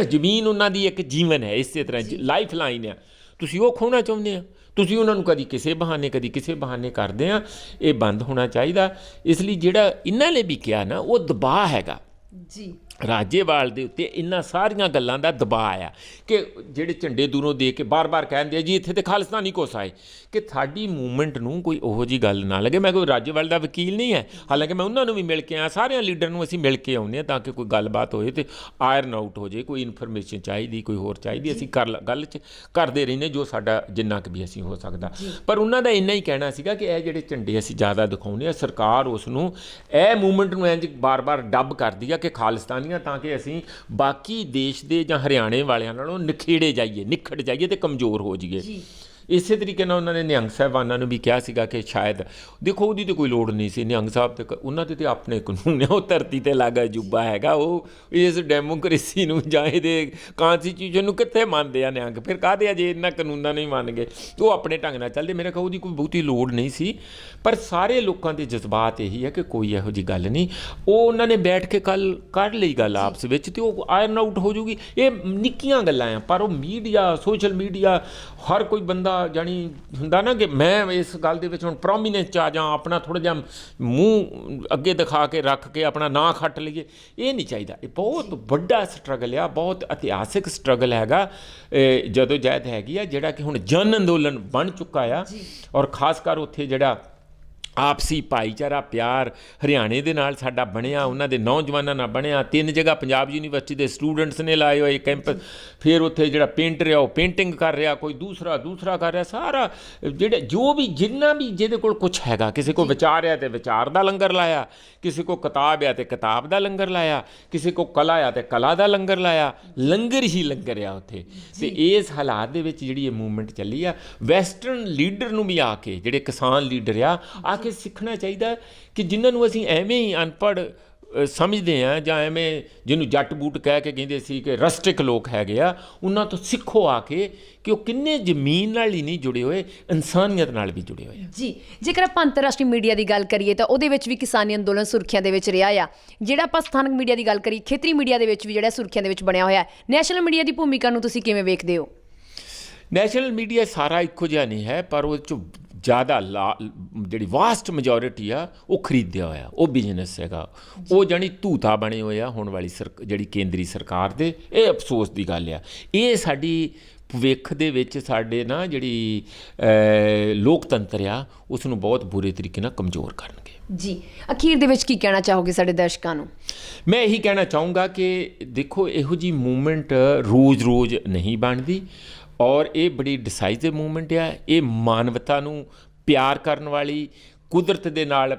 ਜ਼ਮੀਨ ਉਹਨਾਂ ਦੀ ਇੱਕ ਜੀਵਨ ਹੈ। ਇਸੇ ਤਰ੍ਹਾਂ ਲਾਈਫ ਲਾਈਨ ਆ। ਤੁਸੀਂ ਉਹ ਖੋਣਾ ਚਾਹੁੰਦੇ ਆ, ਤੁਸੀਂ ਉਹਨਾਂ ਨੂੰ ਕਦੀ ਕਿਸੇ ਬਹਾਨੇ ਕਦੀ ਕਿਸੇ ਬਹਾਨੇ ਕਰਦੇ ਆ। ਇਹ ਬੰਦ ਹੋਣਾ ਚਾਹੀਦਾ। ਇਸ ਲਈ ਜਿਹੜਾ ਇਹਨਾਂ ਨੇ ਵੀ ਕਿਹਾ ਨਾ, ਉਹ ਦਬਾਅ ਹੈਗਾ ਜੀ ਰਾਜੇਵਾਲ ਦੇ ਉੱਤੇ। ਇਹਨਾਂ ਸਾਰੀਆਂ ਗੱਲਾਂ ਦਾ ਦਬਾਅ ਆ ਕਿ ਜਿਹੜੇ ਝੰਡੇ ਦੂਰੋਂ ਦੇ ਕੇ ਬਾਰ-ਬਾਰ ਕਹਿੰਦੇ ਆ ਜੀ ਇੱਥੇ ਤੇ ਖਾਲਿਸਤਾਨੀ ਕੁਛ ਆਏ, ਕਿ ਸਾਡੀ ਮੂਵਮੈਂਟ ਨੂੰ ਕੋਈ ਉਹੋ ਜਿਹੀ ਗੱਲ ਨਾ ਲੱਗੇ। ਮੈਂ ਕੋਈ ਰਾਜੇਵਾਲ ਦਾ ਵਕੀਲ ਨਹੀਂ ਹੈ, ਹਾਲਾਂਕਿ ਮੈਂ ਉਹਨਾਂ ਨੂੰ ਵੀ ਮਿਲ ਕੇ ਆਇਆ, ਸਾਰਿਆਂ ਲੀਡਰ ਨੂੰ ਅਸੀਂ ਮਿਲ ਕੇ ਆਉਂਦੇ ਹਾਂ ਤਾਂ ਕਿ ਕੋਈ ਗੱਲਬਾਤ ਹੋਏ ਤੇ ਆਇਰਨ ਆਊਟ ਹੋ ਜਾਏ। ਕੋਈ ਇਨਫੋਰਮੇਸ਼ਨ ਚਾਹੀਦੀ, ਕੋਈ ਹੋਰ ਚਾਹੀਦੀ, ਅਸੀਂ ਗੱਲ 'ਚ ਕਰਦੇ ਰਹਿੰਦੇ ਜੋ ਸਾਡਾ ਜਿੰਨਾ ਕੁ ਵੀ ਅਸੀਂ ਹੋ ਸਕਦਾ। ਪਰ ਉਹਨਾਂ ਦਾ ਇੰਨਾ ਹੀ ਕਹਿਣਾ ਸੀਗਾ ਕਿ ਇਹ ਜਿਹੜੇ ਝੰਡੇ ਅਸੀਂ ਜ਼ਿਆਦਾ ਦਿਖਾਉਂਦੇ ਆ, ਸਰਕਾਰ ਉਸ ਨੂੰ ਇਹ ਮੂਵਮੈਂਟ ਨੂੰ ਇੰਝ ਬਾਰ-ਬਾਰ ਡੱਬ ਕਰਦੀ ਆ ਕਿ ਖਾਲਿਸਤਾਨੀ, ਤਾਂ ਕਿ ਅਸੀਂ ਬਾਕੀ ਦੇਸ਼ ਦੇ ਜਾਂ ਹਰਿਆਣੇ ਵਾਲਿਆਂ ਨਾਲੋਂ ਨਿਖੇੜੇ ਜਾਈਏ, ਨਿਖੜ ਜਾਈਏ ਤੇ ਕਮਜ਼ੋਰ ਹੋ ਜਾਈਏ। ਇਸੇ ਤਰੀਕੇ ਨਾਲ ਉਹਨਾਂ ਨੇ ਨਿਹੰਗ ਸਾਹਿਬਾਨਾਂ ਨੂੰ ਵੀ ਕਿਹਾ ਸੀਗਾ ਕਿ ਸ਼ਾਇਦ ਦੇਖੋ ਉਹਦੀ ਤਾਂ ਕੋਈ ਲੋੜ ਨਹੀਂ ਸੀ। ਨਿਹੰਗ ਸਾਹਿਬ ਤੇ ਉਹਨਾਂ ਦੇ ਤਾਂ ਆਪਣੇ ਕਾਨੂੰਨ, ਉਹ ਧਰਤੀ 'ਤੇ ਲੱਗਾ ਅਜੂਬਾ ਹੈਗਾ। ਉਹ ਇਸ ਡੈਮੋਕ੍ਰੇਸੀ ਨੂੰ ਜਾਂ ਇਹਦੇ ਕਾਨਸਟੀਟਿਊਸ਼ਨ ਨੂੰ ਕਿੱਥੇ ਮੰਨਦੇ ਆ ਨਿਹੰਗ? ਫਿਰ ਕਾਹਦੇ ਆ ਜੇ ਇਹਨਾਂ ਕਾਨੂੰਨਾਂ ਨੂੰ ਹੀ ਮੰਨ ਗਏ? ਉਹ ਆਪਣੇ ਢੰਗ ਨਾਲ ਚੱਲਦੇ। ਮੇਰੇ ਕੋਲ ਉਹਦੀ ਕੋਈ ਬਹੁਤੀ ਲੋੜ ਨਹੀਂ ਸੀ। ਪਰ ਸਾਰੇ ਲੋਕਾਂ ਦੇ ਜਜ਼ਬਾਤ ਇਹੀ ਹੈ ਕਿ ਕੋਈ ਇਹੋ ਜਿਹੀ ਗੱਲ ਨਹੀਂ। ਉਹ ਉਹਨਾਂ ਨੇ ਬੈਠ ਕੇ ਕੱਲ੍ਹ ਕਰ ਲਈ ਗੱਲ ਆਪਸ ਵਿੱਚ ਤੇ ਉਹ ਆਇਰਨ ਆਊਟ ਹੋ ਜੂਗੀ। ਇਹ ਨਿੱਕੀਆਂ ਗੱਲਾਂ ਆ, ਪਰ ਉਹ ਮੀਡੀਆ, ਸੋਸ਼ਲ ਮੀਡੀਆ, ਹਰ ਕੋਈ ਬੰਦਾ ਜਾਣੀ ਹੁੰਦਾ ਨਾ ਕਿ ਮੈਂ ਇਸ ਗੱਲ ਦੇ ਵਿੱਚ ਹੁਣ ਪ੍ਰੋਮੀਨੈਂਸ 'ਚ ਆ ਜਾਂ ਆਪਣਾ ਥੋੜ੍ਹਾ ਜਿਹਾ ਮੂੰਹ ਅੱਗੇ ਦਿਖਾ ਕੇ ਰੱਖ ਕੇ ਆਪਣਾ ਨਾਂ ਖੱਟ ਲਈਏ। ਇਹ ਨਹੀਂ ਚਾਹੀਦਾ। ਇਹ ਬਹੁਤ ਵੱਡਾ ਸਟਰਗਲ ਆ, ਬਹੁਤ ਇਤਿਹਾਸਿਕ ਸਟਰਗਲ ਹੈਗਾ, ਜਦੋਂ ਜਹਿਦ ਹੈਗੀ ਆ, ਜਿਹੜਾ ਕਿ ਹੁਣ ਜਨ ਅੰਦੋਲਨ ਬਣ ਚੁੱਕਾ ਆ। ਔਰ ਖਾਸ ਕਰ ਉੱਥੇ ਜਿਹੜਾ ਆਪਸੀ ਭਾਈਚਾਰਾ ਪਿਆਰ ਹਰਿਆਣੇ ਦੇ ਨਾਲ ਸਾਡਾ ਬਣਿਆ, ਉਹਨਾਂ ਦੇ ਨੌਜਵਾਨਾਂ ਨਾਲ ਬਣਿਆ। 3 ਜਗ੍ਹਾ ਪੰਜਾਬ ਯੂਨੀਵਰਸਿਟੀ ਦੇ ਸਟੂਡੈਂਟਸ ਨੇ ਲਾਏ ਹੋਏ ਕੈਂਪਸ। ਫਿਰ ਉੱਥੇ ਜਿਹੜਾ ਪੇਂਟਰ ਆ ਉਹ ਪੇਂਟਿੰਗ ਕਰ ਰਿਹਾ, ਕੋਈ ਦੂਸਰਾ ਕਰ ਰਿਹਾ। ਸਾਰਾ ਜਿਹੜਾ ਜੋ ਵੀ ਜਿੰਨਾ ਵੀ ਜਿਹਦੇ ਕੋਲ ਕੁਛ ਹੈਗਾ, ਕਿਸੇ ਕੋਲ ਵਿਚਾਰ ਆ ਤੇ ਵਿਚਾਰ ਦਾ ਲੰਗਰ ਲਾਇਆ, ਕਿਸੇ ਕੋਲ ਕਿਤਾਬ ਆ ਤੇ ਕਿਤਾਬ ਦਾ ਲੰਗਰ ਲਾਇਆ, ਕਿਸੇ ਕੋਲ ਕਲਾ ਆ ਤੇ ਕਲਾ ਦਾ ਲੰਗਰ ਲਾਇਆ। ਲੰਗਰ ਹੀ ਲੰਗਰ ਆ ਉੱਥੇ। ਤੇ ਇਸ ਹਾਲਾਤ ਦੇ ਵਿੱਚ ਜਿਹੜੀ ਇਹ ਮੂਵਮੈਂਟ ਚੱਲੀ ਆ, ਵੈਸਟਰਨ ਲੀਡਰ ਨੂੰ ਵੀ ਆ ਕੇ, ਜਿਹੜੇ ਕਿਸਾਨ ਲੀਡਰ ਆ ਕੇ ਸਿੱਖਣਾ ਚਾਹੀਦਾ ਕਿ ਜਿਨ੍ਹਾਂ ਨੂੰ ਅਸੀਂ ਐਵੇਂ ਹੀ ਅਨਪੜ੍ਹ ਸਮਝਦੇ ਹਾਂ ਜਾਂ ਐਵੇਂ ਜਿਹਨੂੰ ਜੱਟ ਬੂਟ ਕਹਿ ਕੇ ਕਹਿੰਦੇ ਸੀ ਕਿ ਰਸਟਿਕ ਲੋਕ ਹੈਗੇ ਆ, ਉਹਨਾਂ ਤੋਂ ਸਿੱਖੋ ਆ ਕੇ ਕਿ ਉਹ ਕਿੰਨੇ ਜ਼ਮੀਨ ਨਾਲ ਹੀ ਨਹੀਂ ਜੁੜੇ ਹੋਏ, ਇਨਸਾਨੀਅਤ ਨਾਲ ਵੀ ਜੁੜੇ ਹੋਏ ਆ। ਜੀ, ਜੇਕਰ ਆਪਾਂ ਅੰਤਰਰਾਸ਼ਟਰੀ ਮੀਡੀਆ ਦੀ ਗੱਲ ਕਰੀਏ ਤਾਂ ਉਹਦੇ ਵਿੱਚ ਵੀ ਕਿਸਾਨੀ ਅੰਦੋਲਨ ਸੁਰਖੀਆਂ ਦੇ ਵਿੱਚ ਰਿਹਾ ਆ। ਜਿਹੜਾ ਆਪਾਂ ਸਥਾਨਕ ਮੀਡੀਆ ਦੀ ਗੱਲ ਕਰੀਏ, ਖੇਤਰੀ ਮੀਡੀਆ ਦੇ ਵਿੱਚ ਵੀ ਜਿਹੜਾ ਸੁਰਖੀਆਂ ਦੇ ਵਿੱਚ ਬਣਿਆ ਹੋਇਆ। ਨੈਸ਼ਨਲ ਮੀਡੀਆ ਦੀ ਭੂਮਿਕਾ ਨੂੰ ਤੁਸੀਂ ਕਿਵੇਂ ਵੇਖਦੇ ਹੋ? ਨੈਸ਼ਨਲ ਮੀਡੀਆ ਸਾਰਾ ਇੱਕੋ ਜਿਹਾ ਨਹੀਂ ਹੈ, ਪਰ ਉਹ 'ਚੋਂ ਜ਼ਿਆਦਾ ਜਿਹੜੀ ਵਾਸਟ ਮੈਜੋਰਿਟੀ ਆ ਉਹ ਖਰੀਦਿਆ ਹੋਇਆ, ਉਹ ਬਿਜ਼ਨਸ ਹੈਗਾ। ਉਹ ਜਾਣੀ ਧੂਤਾ ਬਣੇ ਹੋਏ ਆ ਹੁਣ ਵਾਲੀ ਜਿਹੜੀ ਕੇਂਦਰੀ ਸਰਕਾਰ ਦੇ। ਇਹ ਅਫਸੋਸ ਦੀ ਗੱਲ ਆ। ਇਹ ਸਾਡੀ ਭਵਿੱਖ ਦੇ ਵਿੱਚ ਸਾਡੇ ਨਾ ਜਿਹੜੀ ਲੋਕਤੰਤਰ ਆ ਉਸ ਨੂੰ ਬਹੁਤ ਬੁਰੇ ਤਰੀਕੇ ਨਾਲ ਕਮਜ਼ੋਰ ਕਰਨਗੇ। ਜੀ, ਅਖੀਰ ਦੇ ਵਿੱਚ ਕੀ ਕਹਿਣਾ ਚਾਹੋਗੇ ਸਾਡੇ ਦਰਸ਼ਕਾਂ ਨੂੰ? ਮੈਂ ਇਹੀ ਕਹਿਣਾ ਚਾਹੂੰਗਾ ਕਿ ਦੇਖੋ, ਇਹੋ ਜਿਹੀ ਮੂਵਮੈਂਟ ਰੋਜ਼-ਰੋਜ਼ ਨਹੀਂ ਬਣਦੀ ਔਰ ਇਹ ਬੜੀ ਡਿਸਾਈਸਿਵ ਮੂਵਮੈਂਟ ਆ। ਇਹ ਮਾਨਵਤਾ ਨੂੰ ਪਿਆਰ ਕਰਨ ਵਾਲੀ, ਕੁਦਰਤ ਦੇ ਨਾਲ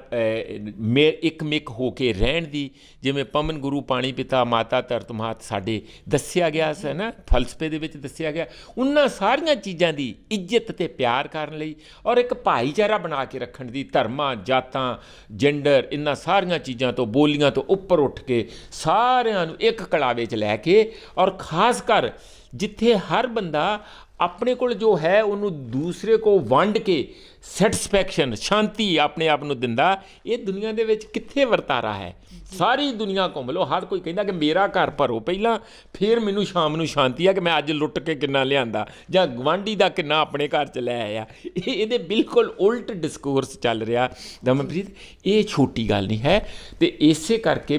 ਇੱਕਮਿਕ ਹੋ ਕੇ ਰਹਿਣ ਦੀ, ਜਿਵੇਂ ਪਵਨ ਗੁਰੂ ਪਾਣੀ ਪਿਤਾ ਮਾਤਾ ਧਰਤ ਮਾਤ ਸਾਡੇ ਦੱਸਿਆ ਗਿਆ ਸੀ ਨਾ, ਫਲਸਫੇ ਦੇ ਵਿੱਚ ਦੱਸਿਆ ਗਿਆ, ਉਹਨਾਂ ਸਾਰੀਆਂ ਚੀਜ਼ਾਂ ਦੀ ਇੱਜ਼ਤ ਤੇ ਪਿਆਰ ਕਰਨ ਲਈ ਔਰ ਇੱਕ ਭਾਈਚਾਰਾ ਬਣਾ ਕੇ ਰੱਖਣ ਦੀ, ਧਰਮਾਂ, ਜਾਤਾਂ, ਜੈਂਡਰ, ਇਹਨਾਂ ਸਾਰੀਆਂ ਚੀਜ਼ਾਂ ਤੋਂ, ਬੋਲੀਆਂ ਤੋਂ ਉੱਪਰ ਉੱਠ ਕੇ ਸਾਰਿਆਂ ਨੂੰ ਇੱਕ ਕਲਾਵੇ 'ਚ ਲੈ ਕੇ, ਔਰ ਖਾਸ ਕਰ ਜਿੱਥੇ ਹਰ ਬੰਦਾ ਆਪਣੇ ਕੋਲ ਜੋ ਹੈ ਉਹਨੂੰ ਦੂਸਰੇ ਕੋ ਵੰਡ ਕੇ ਸੈਟਿਸਫੈਕਸ਼ਨ, ਸ਼ਾਂਤੀ ਆਪਣੇ ਆਪ ਨੂੰ ਦਿੰਦਾ। ਇਹ ਦੁਨੀਆ ਦੇ ਵਿੱਚ ਕਿੱਥੇ ਵਰਤਾਰਾ ਹੈ? ਸਾਰੀ ਦੁਨੀਆ ਘੁੰਮ ਲਓ, ਹਰ ਕੋਈ ਕਹਿੰਦਾ ਕਿ ਮੇਰਾ ਘਰ ਭਰੋ ਪਹਿਲਾਂ, ਫਿਰ ਮੈਨੂੰ ਸ਼ਾਮ ਨੂੰ ਸ਼ਾਂਤੀ ਆ ਕਿ ਮੈਂ ਅੱਜ ਲੁੱਟ ਕੇ ਕਿੰਨਾ ਲਿਆਂਦਾ ਜਾਂ ਗੁਆਂਢੀ ਦਾ ਕਿੰਨਾ ਆਪਣੇ ਘਰ 'ਚ ਲੈ ਆਇਆ। ਇਹਦੇ ਬਿਲਕੁਲ ਉਲਟ ਡਿਸਕੋਰਸ ਚੱਲ ਰਿਹਾ ਦਮਨਪ੍ਰੀਤ। ਇਹ ਛੋਟੀ ਗੱਲ ਨਹੀਂ ਹੈ। ਅਤੇ ਇਸੇ ਕਰਕੇ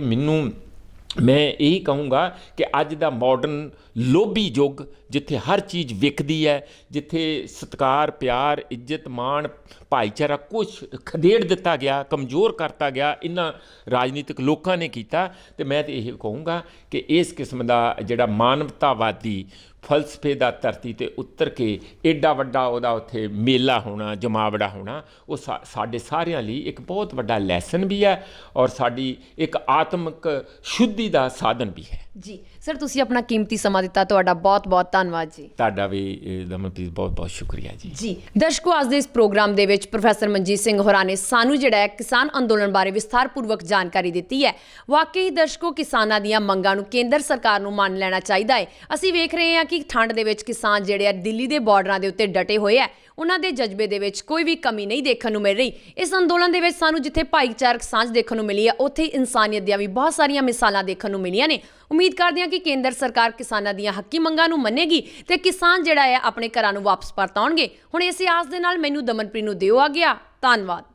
ਮੈਂ ਇਹੀ ਕਹੂੰਗਾ ਕਿ ਅੱਜ ਦਾ ਮਾਡਰਨ ਲੋਭੀ ਯੁੱਗ, ਜਿੱਥੇ ਹਰ ਚੀਜ਼ ਵਿਕਦੀ ਹੈ, ਜਿੱਥੇ ਸਤਿਕਾਰ, ਪਿਆਰ, ਇੱਜ਼ਤ, ਮਾਣ, ਭਾਈਚਾਰਾ ਕੁਛ ਖਦੇੜ ਦਿੱਤਾ ਗਿਆ, ਕਮਜ਼ੋਰ ਕਰਤਾ ਗਿਆ, ਇਹਨਾਂ ਰਾਜਨੀਤਿਕ ਲੋਕਾਂ ਨੇ ਕੀਤਾ। ਅਤੇ ਮੈਂ ਤਾਂ ਇਹ ਕਹੂੰਗਾ ਕਿ ਇਸ ਕਿਸਮ ਦਾ ਜਿਹੜਾ ਮਾਨਵਤਾਵਾਦੀ ਫਲਸਫੇ ਦਾ ਧਰਤੀ ਤੇ ਉਤਰ ਕੇ ਐਡਾ ਵੱਡਾ ਉਹਦਾ ਉੱਥੇ ਮੇਲਾ ਹੋਣਾ, ਜਮਾਵੜਾ ਹੋਣਾ, ਉਹ ਸਾਡੇ ਸਾਰਿਆਂ ਲਈ ਇੱਕ ਬਹੁਤ ਵੱਡਾ ਲੈਸਨ ਵੀ ਹੈ ਔਰ ਸਾਡੀ ਇੱਕ ਆਤਮਿਕ ਸ਼ੁੱਧੀ ਦਾ ਸਾਧਨ ਵੀ ਹੈ। ਜੀ ਸਰ, ਤੁਸੀਂ ਆਪਣਾ ਕੀਮਤੀ ਸਮਾਂ ਦਿੱਤਾ, ਤੁਹਾਡਾ ਬਹੁਤ ਬਹੁਤ ਧੰਨਵਾਦ ਜੀ। ਤੁਹਾਡਾ ਵੀ ਦਮਨਪ੍ਰੀਤ ਬਹੁਤ ਬਹੁਤ ਸ਼ੁਕਰੀਆ ਜੀ। ਜੀ ਦਰਸ਼ਕੋ, ਅੱਜ ਦੇ ਇਸ ਪ੍ਰੋਗਰਾਮ ਦੇ ਵਿੱਚ ਪ੍ਰੋਫੈਸਰ ਮਨਜੀਤ ਸਿੰਘ ਹੋਰਾਂ ਨੇ ਸਾਨੂੰ ਜਿਹੜਾ ਹੈ ਕਿਸਾਨ ਅੰਦੋਲਨ ਬਾਰੇ ਵਿਸਥਾਰਪੂਰਵਕ ਜਾਣਕਾਰੀ ਦਿੱਤੀ ਹੈ। ਵਾਕਈ ਦਰਸ਼ਕੋ, ਕਿਸਾਨਾਂ ਦੀਆਂ ਮੰਗਾਂ ਨੂੰ ਕੇਂਦਰ ਸਰਕਾਰ ਨੂੰ ਮੰਨ ਲੈਣਾ ਚਾਹੀਦਾ ਹੈ। ਅਸੀਂ ਵੇਖ ਰਹੇ ਹਾਂ ਕਿ ਠੰਡ ਦੇ ਵਿੱਚ ਕਿਸਾਨ ਜਿਹੜੇ ਆ ਦਿੱਲੀ ਦੇ ਬਾਰਡਰਾਂ ਦੇ ਉੱਤੇ ਡਟੇ ਹੋਏ ਆ, ਉਹਨਾਂ ਦੇ ਜਜ਼ਬੇ ਦੇ ਵਿੱਚ ਕੋਈ ਵੀ ਕਮੀ ਨਹੀਂ ਦੇਖਣ ਨੂੰ ਮਿਲ ਰਹੀ। ਇਸ ਅੰਦੋਲਨ ਦੇ ਵਿੱਚ ਸਾਨੂੰ ਜਿੱਥੇ ਭਾਈਚਾਰਕ ਸਾਂਝ ਦੇਖਣ ਨੂੰ ਮਿਲੀ ਹੈ, ਉੱਥੇ ਇਨਸਾਨੀਅਤ ਦੀਆਂ ਵੀ ਬਹੁਤ ਸਾਰੀਆਂ ਮਿਸਾਲਾਂ ਦੇਖਣ ਨੂੰ ਮਿਲੀਆਂ ਨੇ। ਉਮੀਦ ਕਰਦੇ ਹਾਂ ਕਿ ਕੇਂਦਰ ਸਰਕਾਰ ਕਿਸਾਨਾਂ ਦੀਆਂ ਹੱਕੀ ਮੰਗਾਂ ਨੂੰ ਮੰਨੇਗੀ ਤੇ ਕਿਸਾਨ ਜਿਹੜਾ ਹੈ ਆਪਣੇ ਘਰਾਂ ਨੂੰ ਵਾਪਸ ਪਰਤ ਆਉਣਗੇ। ਹੁਣ ਇਸੇ ਆਸ ਦੇ ਨਾਲ ਮੈਨੂੰ ਦਮਨਪ੍ਰੀਤ ਨੂੰ ਦਿਓ ਆ ਗਿਆ। ਧੰਨਵਾਦ।